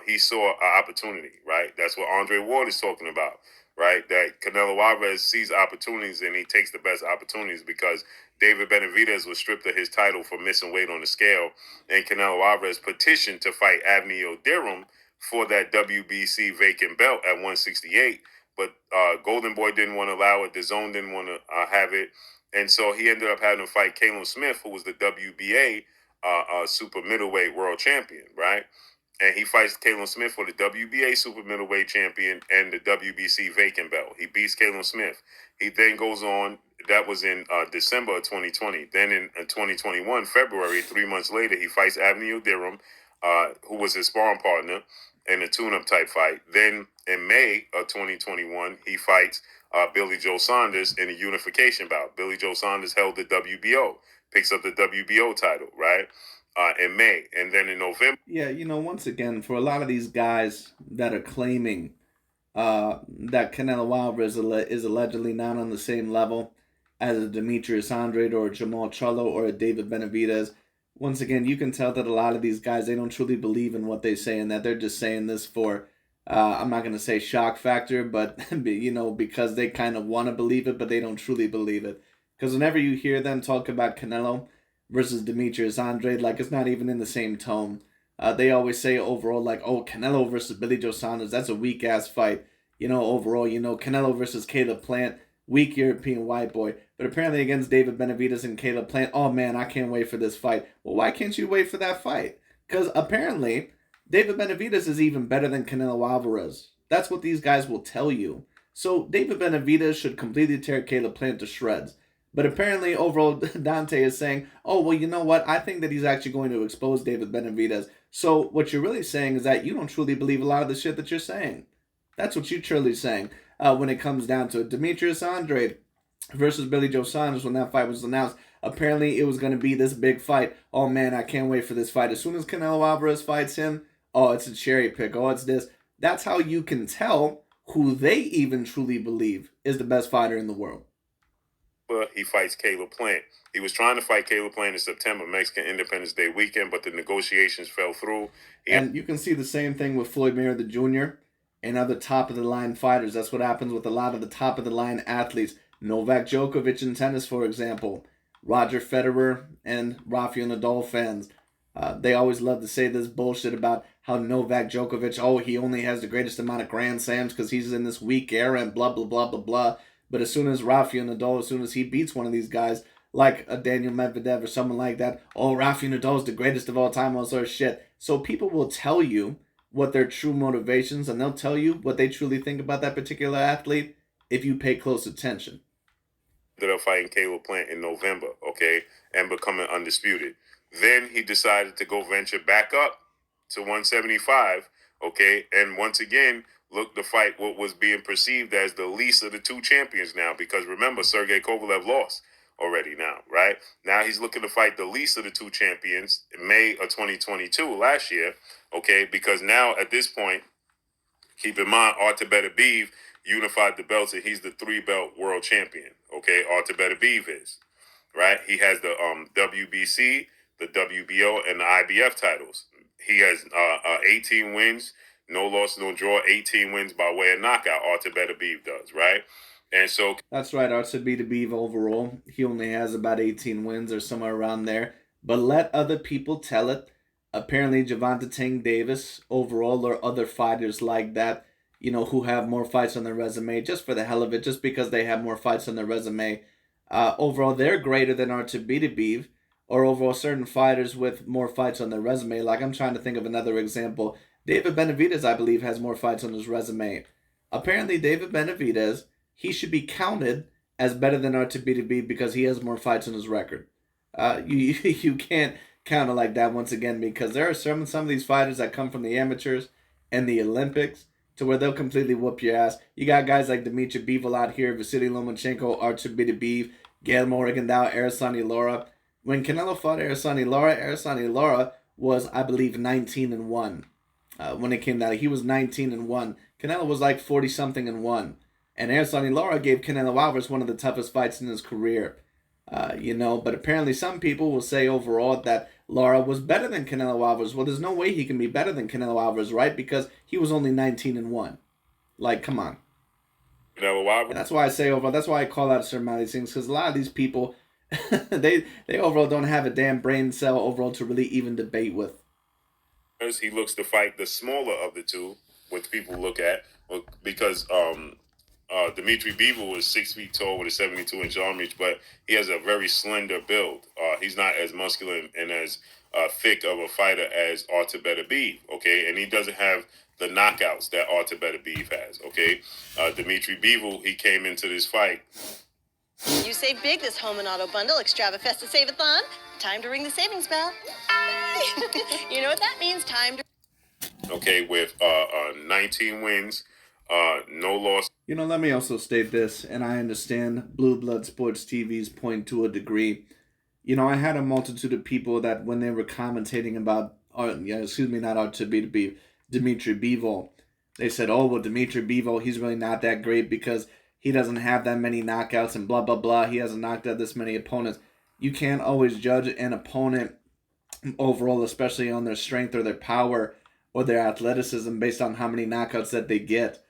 He saw an opportunity, right? That's what Andre Ward is talking about, right? That Canelo Alvarez sees opportunities and he takes the best opportunities, because David Benavidez was stripped of his title for missing weight on the scale, and Canelo Alvarez petitioned to fight Avni Yildirim for that WBC vacant belt at 168. But Golden Boy didn't want to allow it. DAZN didn't want to have it. And so he ended up having to fight Caleb Smith, who was the WBA super middleweight world champion, right? And he fights Caleb Smith for the WBA super middleweight champion and the WBC vacant belt. He beats Caleb Smith. He then goes on. That was in December of 2020. Then in 2021, February, 3 months later, he fights Avni Yildirim, who was his sparring partner, in a tune-up type fight. Then in May of 2021, he fights Billy Joe Saunders in a unification bout. Billy Joe Saunders held the WBO, picks up the WBO title, right, in May. And then in November... Yeah, once again, for a lot of these guys that are claiming that Canelo Alvarez is allegedly not on the same level as a Demetrius Andrade or a Jamal Charlo or a David Benavidez, once again, you can tell that a lot of these guys, they don't truly believe in what they say, and that they're just saying this for, I'm not going to say shock factor, but, because they kind of want to believe it, but they don't truly believe it. Because whenever you hear them talk about Canelo versus Demetrius Andrade, like, it's not even in the same tone. They always say overall, like, oh, Canelo versus Billy Joe Saunders, that's a weak-ass fight. Overall, Canelo versus Caleb Plant weak European white boy. But apparently against David Benavidez and Caleb Plant, oh man, I can't wait for this fight. Well, why can't you wait for that fight? Because apparently David Benavidez is even better than Canelo Alvarez. That's what these guys will tell you. So David Benavidez should completely tear Caleb Plant to shreds. But apparently overall Dante is saying, oh, well, you know what? I think that he's actually going to expose David Benavidez. So what you're really saying is that you don't truly believe a lot of the shit that you're saying. That's what you're truly saying when it comes down to it. Demetrius Andrade versus Billy Joe Saunders, when that fight was announced, apparently it was going to be this big fight. Oh, man, I can't wait for this fight. As soon as Canelo Alvarez fights him, oh, it's a cherry pick. Oh, it's this. That's how you can tell who they even truly believe is the best fighter in the world. He fights Caleb Plant. He was trying to fight Caleb Plant in September, Mexican Independence Day weekend, but the negotiations fell through. And you can see the same thing with Floyd Mayweather Jr. and other top-of-the-line fighters. That's what happens with a lot of the top-of-the-line athletes. Novak Djokovic in tennis, for example. Roger Federer and Rafael Nadal fans. They always love to say this bullshit about how Novak Djokovic, oh, he only has the greatest amount of Grand Slams because he's in this weak era and blah, blah, blah, blah, blah. But as soon as Rafael Nadal, as soon as he beats one of these guys, like a Daniel Medvedev or someone like that, oh, Rafael Nadal is the greatest of all time, all sort of shit. So people will tell you what their true motivations, and they'll tell you what they truly think about that particular athlete if you pay close attention. Ended up fighting Caleb Plant in November, okay, and becoming undisputed. Then he decided to go venture back up to 175, okay, and once again look to fight what was being perceived as the least of the two champions now, because remember, Sergey Kovalev lost already now, right? Now he's looking to fight the least of the two champions in May of 2022, last year, okay, because now at this point, keep in mind, Artur Beterbiev unified the belts and he's the 3-belt world champion, okay? Artur Beterbiev is, right? He has the WBC, the WBO, and the IBF titles. He has 18 wins, no loss, no draw, 18 wins by way of knockout. Artur Beterbiev does, right? And so that's right, Artur Beterbiev overall, he only has about 18 wins or somewhere around there. But let other people tell it. Apparently, Gervonta Tank Davis overall, or other fighters like that, you know, who have more fights on their resume, just for the hell of it, just because they have more fights on their resume. Overall, they're greater than Artur Beterbiev, or overall certain fighters with more fights on their resume. Like, I'm trying to think of another example. David Benavidez, I believe, has more fights on his resume. Apparently, David Benavidez, he should be counted as better than Artur Beterbiev because he has more fights on his record. You can't count it like that once again, because there are some of these fighters that come from the amateurs and the Olympics to where they'll completely whoop your ass. You got guys like Dmitry Bivol out here, Vasily Lomachenko, Artur Beterbiev, Guillermo Rigondeaux, Araceli Lara. When Canelo fought Araceli Lara was, I believe, 19-1. When it came down, he was 19-1. Canelo was like 40-something and 1. And Araceli Lara gave Canelo Alvarez one of the toughest fights in his career. But apparently some people will say overall that Lara was better than Canelo Alvarez. Well, there's no way he can be better than Canelo Alvarez, right? Because he was only 19-1. Like, come on. Canelo Alvarez. And that's why I say overall, that's why I call out certain amount of these things, because a lot of these people, they overall don't have a damn brain cell overall to really even debate with. He looks to fight the smaller of the two, which people look at, because Dmitry Bivol is 6 feet tall with a 72-inch arm reach, but he has a very slender build. He's not as muscular and as thick of a fighter as Artur Beterbiev, okay? And he doesn't have the knockouts that Artur Beterbiev has, okay? Dmitry Bivol, he came into this fight. You save big this home and auto bundle, Extravafesta Save-a-thon. Time to ring the savings bell. You know what that means, time to... Okay, with 19 wins, no loss. You know, let me also state this, and I understand Blue Blood Sports TV's point to a degree. You know, I had a multitude of people that when they were commentating about, not Artur Beterbiev, Dmitry Bivol, they said, oh, well, Dmitry Bivol, he's really not that great because he doesn't have that many knockouts and blah, blah, blah. He hasn't knocked out this many opponents. You can't always judge an opponent overall, especially on their strength or their power or their athleticism based on how many knockouts that they get.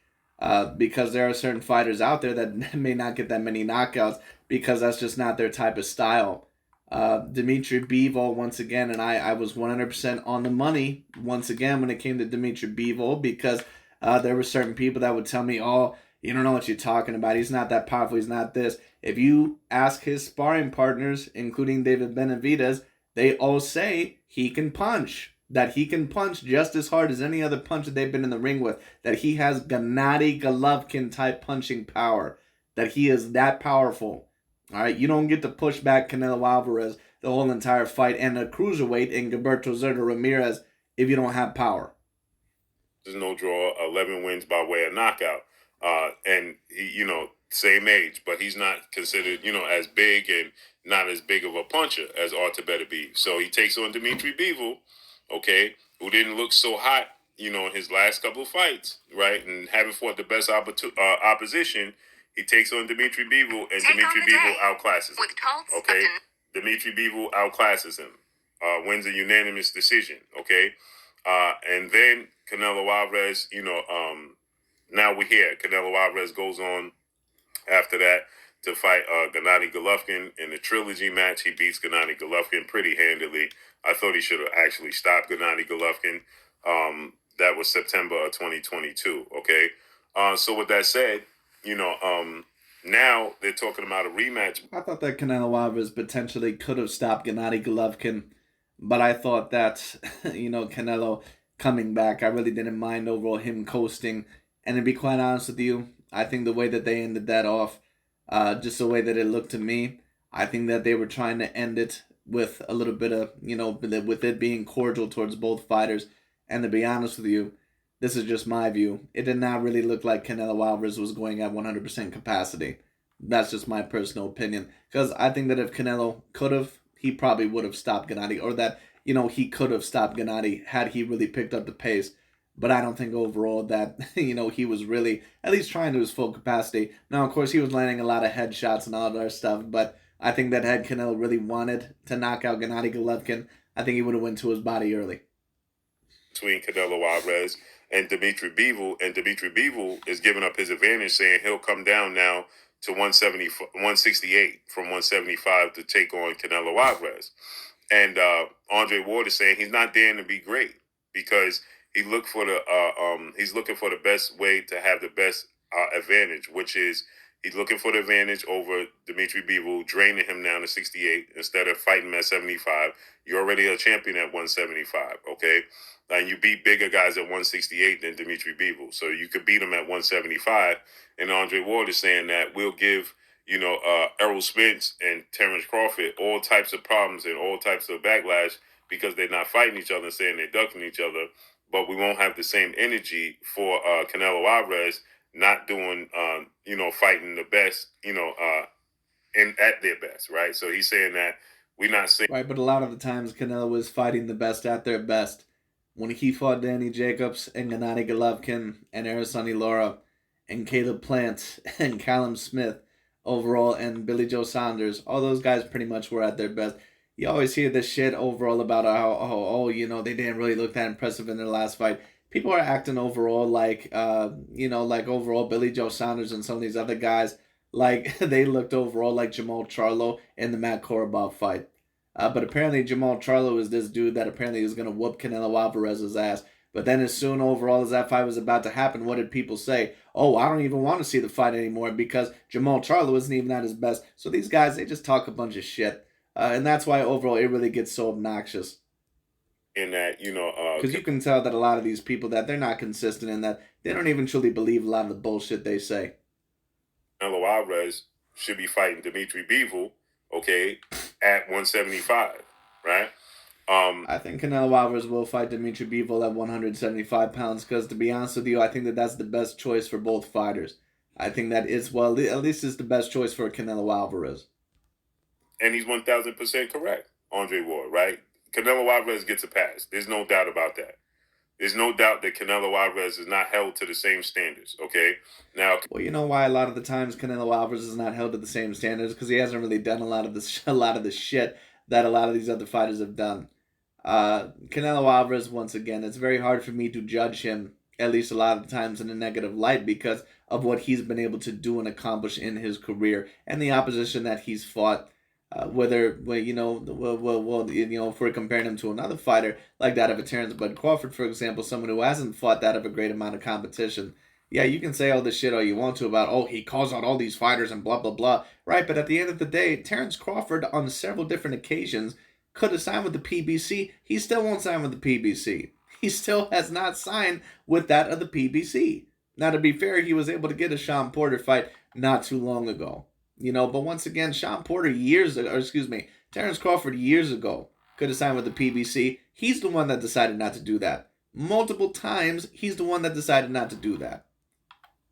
Because there are certain fighters out there that may not get that many knockouts because that's just not their type of style. Dmitry Bivol, once again, and I was 100% on the money once again when it came to Dmitry Bivol, because there were certain people that would tell me, oh, you don't know what you're talking about. He's not that powerful. He's not this. If you ask his sparring partners, including David Benavidez, they all say he can punch. That he can punch just as hard as any other puncher they've been in the ring with. That he has Gennady Golovkin type punching power. That he is that powerful. All right, you don't get to push back Canelo Alvarez the whole entire fight and a cruiserweight in Gilberto Zerto Ramirez if you don't have power. There's no draw, 11 wins by way of knockout. And he, same age, but he's not considered, as big and not as big of a puncher as Artur Beterbiev. So he takes on Dimitri Bivol, okay, who didn't look so hot, in his last couple of fights, right? And haven't fought the best opposition. He takes on Dimitri Bivol, and Dimitri Bivol outclasses him. Okay, Dimitri Bivol outclasses him, wins a unanimous decision. Okay, and then Canelo Alvarez, now we're here. Canelo Alvarez goes on after that to fight Gennady Golovkin in the trilogy match. He beats Gennady Golovkin pretty handily. I thought he should have actually stopped Gennady Golovkin. That was September of 2022. Okay, so with that said, now they're talking about a rematch. I thought that Canelo Alvarez potentially could have stopped Gennady Golovkin, but I thought that, Canelo coming back, I really didn't mind overall him coasting. And to be quite honest with you, I think the way that they ended that off, just the way that it looked to me, I think that they were trying to end it with a little bit of, with it being cordial towards both fighters. And to be honest with you, this is just my view. It did not really look like Canelo Alvarez was going at 100% capacity. That's just my personal opinion. Because I think that if Canelo could have, he probably would have stopped Gennady. Or that, he could have stopped Gennady had he really picked up the pace. But I don't think overall that, he was really at least trying to his full capacity. Now, of course, he was landing a lot of headshots and all that stuff. But I think that had Canelo really wanted to knock out Gennady Golovkin, I think he would have went to his body early. Between Canelo Alvarez and Dimitri Bivol, and Dimitri Bivol is giving up his advantage, saying he'll come down now to 168 from 175 to take on Canelo Alvarez. And Andre Ward is saying he's not daring to be great because he's looking for the best way to have the best advantage, which is he's looking for the advantage over Dimitri Bivol, draining him down to 68 instead of fighting him at 75. You're already a champion at 175, okay? And you beat bigger guys at 168 than Dimitri Bivol. So you could beat him at 175. And Andre Ward is saying that we'll give, Errol Spence and Terrence Crawford all types of problems and all types of backlash because they're not fighting each other and saying they're ducking each other. But we won't have the same energy for Canelo Alvarez not doing, fighting the best, at their best, right? So he's saying that we're not saying... Right, but a lot of the times Canelo was fighting the best at their best. When he fought Danny Jacobs and Gennady Golovkin and Araceli Lara and Caleb Plant and Callum Smith overall and Billy Joe Saunders, all those guys pretty much were at their best. You always hear this shit overall about how they didn't really look that impressive in their last fight. People are acting overall like, like overall Billy Joe Saunders and some of these other guys, like they looked overall like Jamal Charlo in the Matt Korobov fight. But apparently Jamal Charlo is this dude that apparently is going to whoop Canelo Alvarez's ass. But then as soon overall as that fight was about to happen, what did people say? Oh, I don't even want to see the fight anymore because Jamal Charlo isn't even at his best. So these guys, they just talk a bunch of shit. And that's why overall it really gets so obnoxious. In that, because you can tell that a lot of these people that they're not consistent in that they don't even truly believe a lot of the bullshit they say. Canelo Alvarez should be fighting Dimitri Bivol, okay, at 175, right? I think Canelo Alvarez will fight Dimitri Bivol at 175 pounds because, to be honest with you, I think that that's the best choice for both fighters. I think that is, well, at least it's the best choice for Canelo Alvarez. And he's 1,000% correct, Andre Ward, right? Canelo Alvarez gets a pass. There's no doubt about that. There's no doubt that Canelo Alvarez is not held to the same standards, okay? Now, well, you know why a lot of the times Canelo Alvarez is not held to the same standards? Because he hasn't really done a lot of the shit that a lot of these other fighters have done. Canelo Alvarez, once again, it's very hard for me to judge him, at least a lot of the times, in a negative light because of what he's been able to do and accomplish in his career and the opposition that he's fought. If we're comparing him to another fighter like that of a Terrence Bud Crawford, for example, someone who hasn't fought that of a great amount of competition, Yeah, you can say all this shit all you want to about, oh, he calls out all these fighters and blah, blah, blah. Right, but at the end of the day, Terrence Crawford, on several different occasions, could have signed with the PBC. He still won't sign with the PBC. He still has not signed with that of the PBC. Now, to be fair, he was able to get a Sean Porter fight not too long ago. But once again, Sean Porter Terrence Crawford years ago could have signed with the PBC. He's the one that decided not to do that. Multiple times, he's the one that decided not to do that.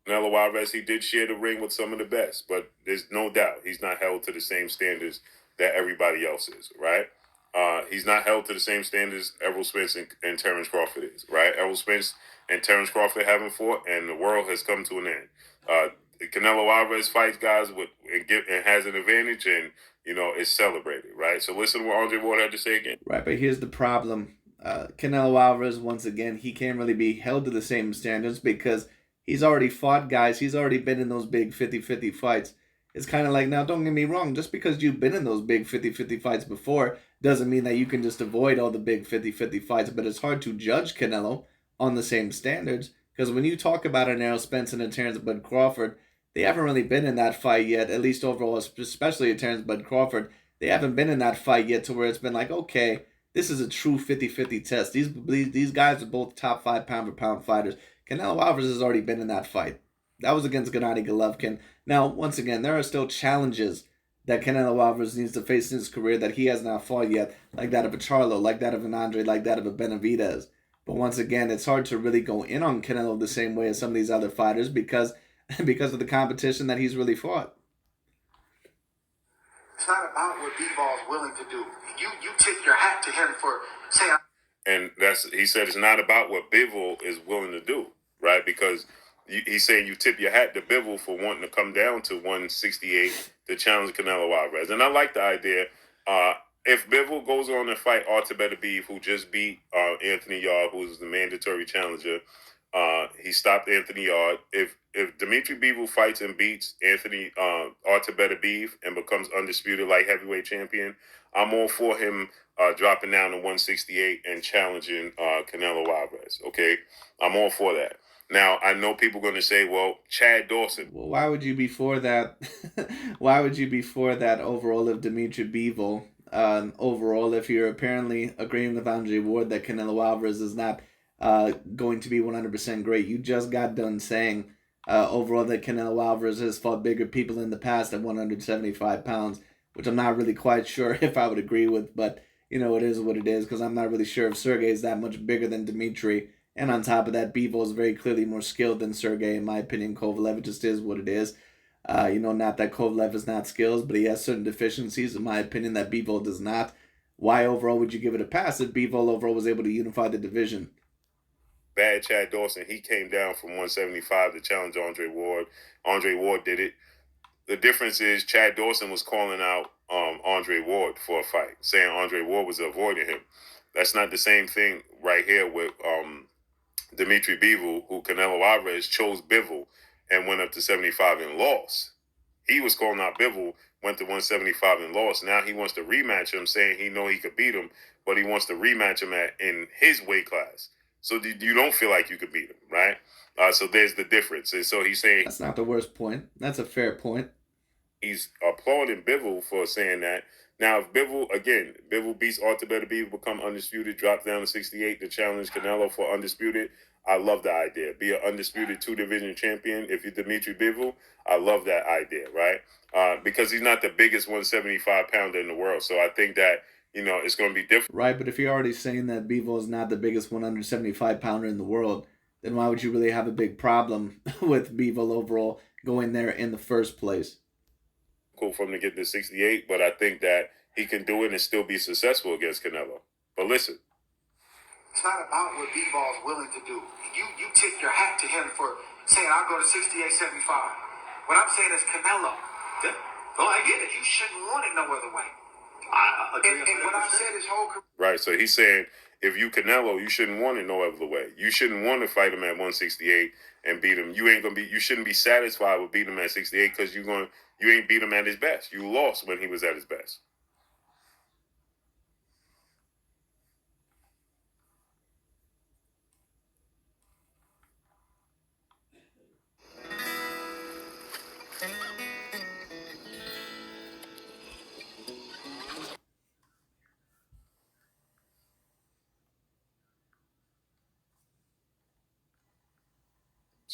Canelo Alvarez, he did share the ring with some of the best, but there's no doubt he's not held to the same standards that everybody else is, right? He's not held to the same standards Errol Spence and Terrence Crawford is, right? Errol Spence and Terrence Crawford haven't fought, and the world has come to an end. Canelo Alvarez fights guys and has an advantage, and is celebrated, right? So listen to what Andre Ward had to say again. Right, but here's the problem. Canelo Alvarez, once again, he can't really be held to the same standards because he's already fought guys. He's already been in those big 50-50 fights. It's kind of like, now, don't get me wrong, just because you've been in those big 50-50 fights before doesn't mean that you can just avoid all the big 50-50 fights, but it's hard to judge Canelo on the same standards because when you talk about an Errol Spence and a Terrence Bud Crawford, they haven't really been in that fight yet, at least overall, especially a Terrence Bud Crawford. They haven't been in that fight yet to where it's been like, okay, this is a true 50-50 test. These guys are both top 5 pound-for-pound fighters. Canelo Alvarez has already been in that fight. That was against Gennady Golovkin. Now, once again, there are still challenges that Canelo Alvarez needs to face in his career that he has not fought yet, like that of a Charlo, like that of an Andre, like that of a Benavidez. But once again, it's hard to really go in on Canelo the same way as some of these other fighters because of the competition that he's really fought. It's not about what Bivol's willing to do. You tip your hat to him for saying. And he said it's not about what Bivol is willing to do, right? Because he's saying you tip your hat to Bivol for wanting to come down to 168 to challenge Canelo Alvarez. And I like the idea. If Bivol goes on to fight Beterbiev, who just beat Anthony Yarde, who is the mandatory challenger, he stopped Anthony Yarde. If Dimitri Bivol fights and beats Anthony Beterbiev and becomes undisputed light heavyweight champion, I'm all for him dropping down to 168 and challenging Canelo Alvarez. Okay, I'm all for that. Now, I know people are going to say, well, Chad Dawson. Well, why would you be for that? Why would you be for that overall of Dimitri Bivol? Overall, if you're apparently agreeing with Andre Ward that Canelo Alvarez is not going to be 100% great. You just got done saying overall that Canelo Alvarez has fought bigger people in the past at 175 pounds, which I'm not really quite sure if I would agree with, but it is what it is because I'm not really sure if Sergey is that much bigger than Dimitri. And on top of that, Bivol is very clearly more skilled than Sergey, in my opinion. Kovalev just is what it is. Not that Kovalev is not skills, but he has certain deficiencies, in my opinion, that Bivol does not. Why overall would you give it a pass if Bivol overall was able to unify the division? Bad Chad Dawson, he came down from 175 to challenge Andre Ward. Andre Ward did it. The difference is Chad Dawson was calling out Andre Ward for a fight, saying Andre Ward was avoiding him. That's not the same thing right here with Dimitri Bivol, who Canelo Alvarez chose Bivol and went up to 75 and lost. He was calling out Bivol, went to 175 and lost. Now he wants to rematch him, saying he know he could beat him, but he wants to rematch him in his weight class. So you don't feel like you could beat him, right? So there's the difference. And so he's saying... That's not the worst point. That's a fair point. He's applauding Bivol for saying that. Now, if Bivol beats Beterbiev, become undisputed, drop down to 68 to challenge Canelo for undisputed, I love the idea. Be an undisputed 2-division champion. If you're Dimitri Bivol, I love that idea, right? Because he's not the biggest 175-pounder in the world. So I think that, it's going to be different. Right, but if you're already saying that Bivol is not the biggest 175-pounder in the world, then why would you really have a big problem with Bivol overall going there in the first place? Cool for him to get to 68, but I think that he can do it and still be successful against Canelo. But listen. It's not about what Bivol's willing to do. You tip your hat to him for saying, I'll go to 68-75. What I'm saying is Canelo. Yeah. Oh, I get it. You shouldn't want it no other way. I agree. And what I've said his whole career. Right, so he's saying if you Canelo, you shouldn't want it no other way. You shouldn't want to fight him at 168 and beat him. You shouldn't be satisfied with beating him at 68 because you ain't beat him at his best. You lost when he was at his best.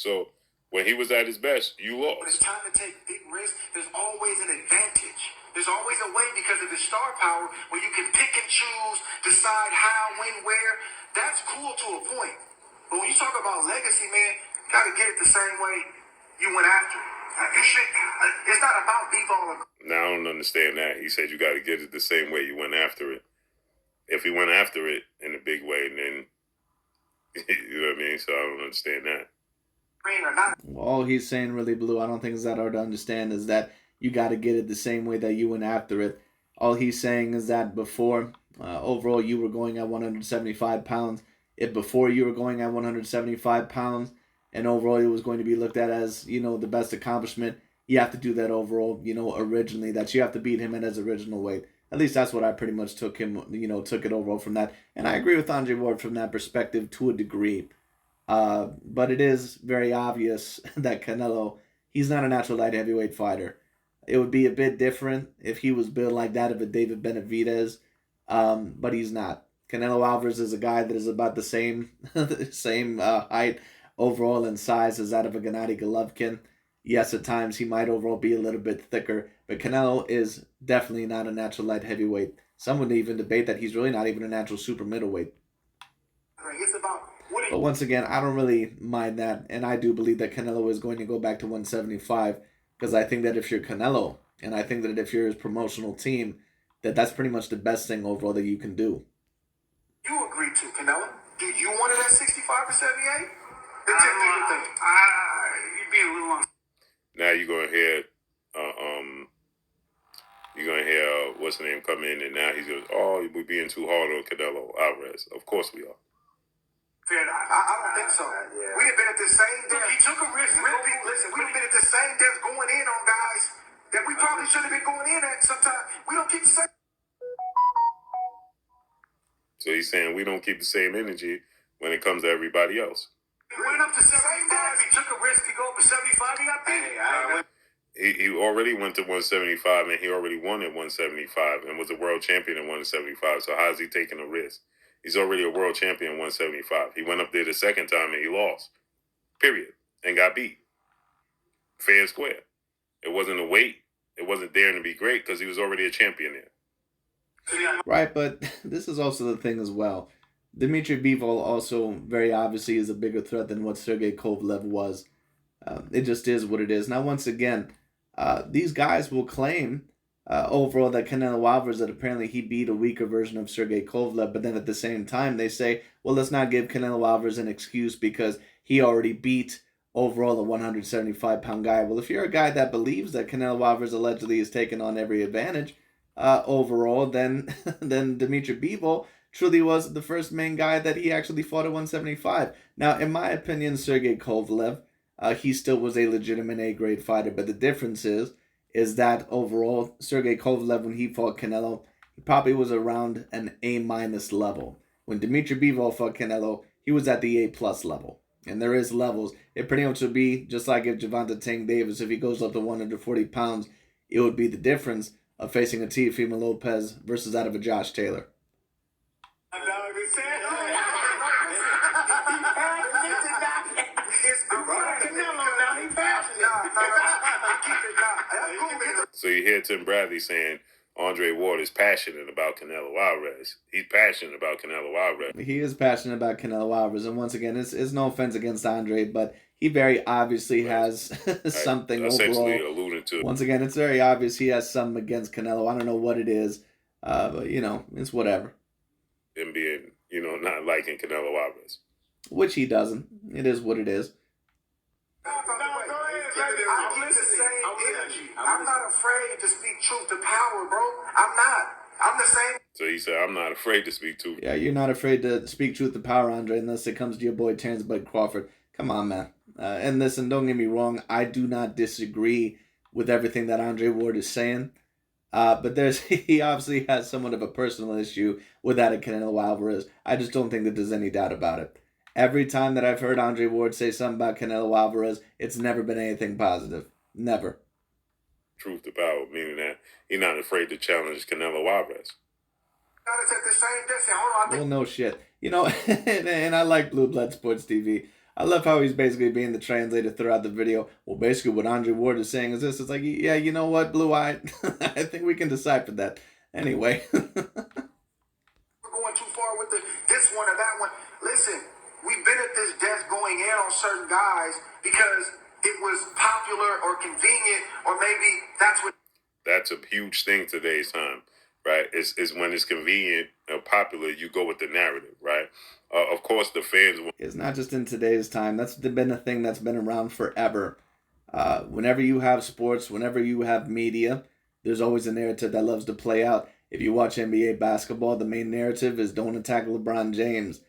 So when he was at his best, you When lost. it's time to take big risks, there's always an advantage. There's always a way because of the star power where you can pick and choose, decide how, when, where. That's cool to a point. But when you talk about legacy, man, you got to get it the same way you went after it. It's not about Bivol. Now I don't understand that. He said you got to get it the same way you went after it. If he went after it in a big way, then you know what I mean. So I don't understand that. Or not. All he's saying, really, Blue, I don't think is that hard to understand, is that you got to get it the same way that you went after it. All he's saying is that before, overall, you were going at 175 pounds. If before you were going at 175 pounds, and overall it was going to be looked at as, you know, the best accomplishment, you have to do that overall, you know, originally. That you have to beat him at his original weight. At least that's what I pretty much took it overall from that. And I agree with Andre Ward from that perspective to a degree. But it is very obvious that Canelo, he's not a natural light heavyweight fighter. It would be a bit different if he was built like that of a David Benavidez, but he's not. Canelo Alvarez is a guy that is about the same height overall and size as that of a Gennady Golovkin. Yes, at times he might overall be a little bit thicker, but Canelo is definitely not a natural light heavyweight. Some would even debate that he's really not even a natural super middleweight. It's about what But once again, I don't really mind that, and I do believe that Canelo is going to go back to 175, because I think that if you're Canelo, and I think that if you're his promotional team, that's pretty much the best thing overall that you can do. you agree to, Canelo. Do you want it at 65 or 78? You'd be a little on. Now you're gonna hear, what's the name come in, and now he's just, oh, we're being too hard on Canelo Alvarez. Of course we are. Fair enough. I don't think so. We have been at the same depth. He took a risk. Listen, we've been at the same depth going in on guys that we probably should have been going in at sometimes. We don't keep the same. So he's saying we don't keep the same energy when it comes to everybody else. He went up to 75. He took a risk to go up to 75. He got beat. He already went to 175, and he already won at 175 and was a world champion at 175. So how is he taking a risk? He's already a world champion at 175. He went up there the second time and he lost. Period. And got beat. Fair and square. It wasn't a weight. It wasn't daring to be great because he was already a champion there. Right, but this is also the thing as well. Dmitry Bivol also very obviously is a bigger threat than what Sergey Kovalev was. It just is what it is. Now, once again, these guys will claim overall that Canelo Alvarez, that apparently he beat a weaker version of Sergey Kovalev, but then at the same time they say, well, let's not give Canelo Alvarez an excuse because he already beat overall a 175-pound guy. Well, if you're a guy that believes that Canelo Alvarez allegedly is taking on every advantage overall, then Dmitry Bivol truly was the first main guy that he actually fought at 175. Now, in my opinion, Sergey Kovalev, he still was a legitimate A-grade fighter, but the difference is that overall, Sergey Kovalev, when he fought Canelo, he probably was around an A- level. When Dmitry Bivol fought Canelo, he was at the A+ level. And there is levels. It pretty much would be just like if Gervonta Tank Davis, if he goes up to 140 pounds, it would be the difference of facing a Teofimo Lopez versus that of a Josh Taylor. So you hear Tim Bradley saying Andre Ward is passionate about Canelo Alvarez. He's passionate about Canelo Alvarez. He is passionate about Canelo Alvarez, and once again, it's no offense against Andre, but he very obviously has something essentially overall. alluding to. Once again, it's very obvious he has something against Canelo. I don't know what it is, but it's whatever. Him being, not liking Canelo Alvarez. Which he doesn't. It is what it is. I'm not afraid to speak truth to power, bro. I'm not. I'm the same. So he said, I'm not afraid to speak truth. Yeah, you're not afraid to speak truth to power, Andre, unless it comes to your boy Terrence Bud Crawford. Come on, man. And listen, don't get me wrong. I do not disagree with everything that Andre Ward is saying. But he obviously has somewhat of a personal issue with that of Canelo Alvarez. I just don't think that there's any doubt about it. Every time that I've heard Andre Ward say something about Canelo Alvarez, it's never been anything positive. Never. Truth to power, meaning that he's not afraid to challenge Canelo Alvarez. Well, no shit. And I like Blue Blood Sports TV. I love how he's basically being the translator throughout the video. Well, basically what Andre Ward is saying is this. It's like, yeah, you know what, Blue Eye? I think we can decipher that. Anyway. We're going too far with this one or that one. Listen, we've been at this desk going in on certain guys because it was popular or convenient, or maybe that's what... That's a huge thing today's time, right? It's when it's convenient or popular, you go with the narrative, right? Of course, the fans... It's not just in today's time. That's been a thing that's been around forever. Whenever you have sports, whenever you have media, there's always a narrative that loves to play out. If you watch NBA basketball, the main narrative is don't attack LeBron James.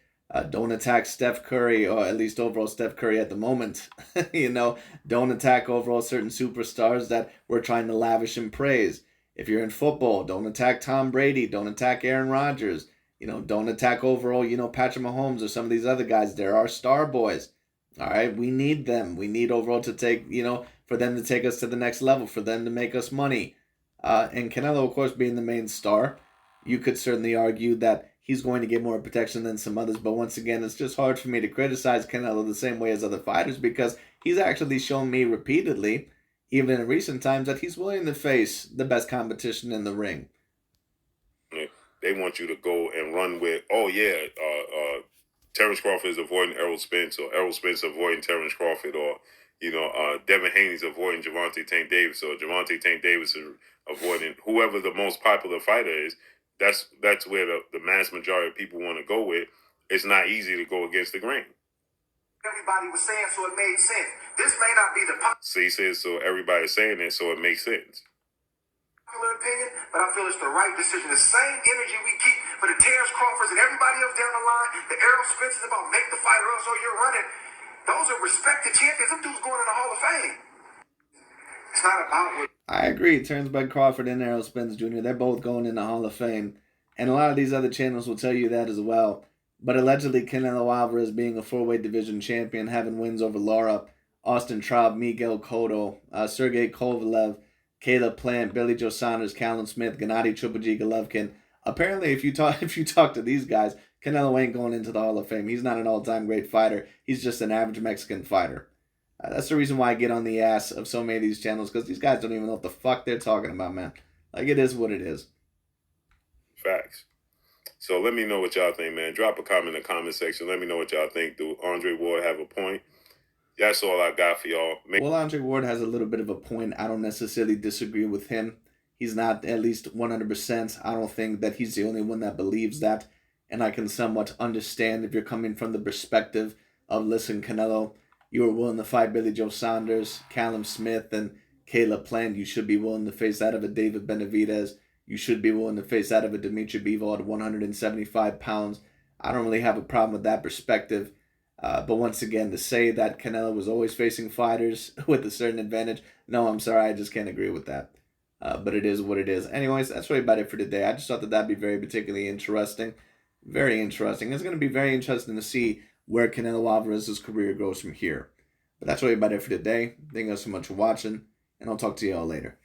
Don't attack Steph Curry, or at least overall Steph Curry at the moment. You know, don't attack overall certain superstars that we're trying to lavish in praise. If you're in football, don't attack Tom Brady. Don't attack Aaron Rodgers. You know, don't attack overall, you know, Patrick Mahomes or some of these other guys. There are star boys. All right, we need them. We need overall to take, you know, for them to take us to the next level, for them to make us money. And Canelo, of course, being the main star, you could certainly argue that he's going to get more protection than some others. But once again, it's just hard for me to criticize Canelo the same way as other fighters, because he's actually shown me repeatedly, even in recent times, that he's willing to face the best competition in the ring. They want you to go and run with, oh yeah, Terrence Crawford is avoiding Errol Spence, or Errol Spence avoiding Terrence Crawford, or, you know, Devin Haney's avoiding Gervonta Tank Davis, or Gervonta Tank Davis is avoiding whoever the most popular fighter is. That's where the mass majority of people want to go with. It's not easy to go against the grain. Everybody was saying, so it made sense. This may not be the So he says, so everybody's saying it, so it makes sense. popular opinion, but I feel it's the right decision. The same energy we keep for the Terrence Crawfords and everybody else down the line, the Errol Spences about make the fight or else or you're running. Those are respected champions. Them dudes going in the Hall of Fame. It's not about what... I agree. Terrence Bud Crawford and Errol Spence Jr., they're both going in the Hall of Fame. And a lot of these other channels will tell you that as well. But allegedly, Canelo Alvarez being a 4-weight division champion, having wins over Lara, Austin Traub, Miguel Cotto, Sergey Kovalev, Caleb Plant, Billy Joe Saunders, Callum Smith, Gennady Triple G Golovkin. Apparently, if you talk to these guys, Canelo ain't going into the Hall of Fame. He's not an all-time great fighter. He's just an average Mexican fighter. That's the reason why I get on the ass of so many of these channels, because these guys don't even know what the fuck they're talking about, man. Like, it is what it is. Facts. So let me know what y'all think, man. Drop a comment in the comment section. Let me know what y'all think. Do Andre Ward have a point? That's all I got for y'all. Well, Andre Ward has a little bit of a point. I don't necessarily disagree with him. He's not at least 100%. I don't think that he's the only one that believes that. And I can somewhat understand if you're coming from the perspective of, listen, Canelo, you were willing to fight Billy Joe Saunders, Callum Smith, and Caleb Plant. You should be willing to face that of a David Benavidez. You should be willing to face that of a Dimitri Bivol at 175 pounds. I don't really have a problem with that perspective. But once again, to say that Canelo was always facing fighters with a certain advantage, no, I'm sorry, I just can't agree with that. But it is what it is. Anyways, that's really about it for today. I just thought that that'd be very particularly interesting. Very interesting. It's going to be very interesting to see where Canelo Alvarez's career goes from here. But that's really about it for today. Thank you guys so much for watching, and I'll talk to you all later.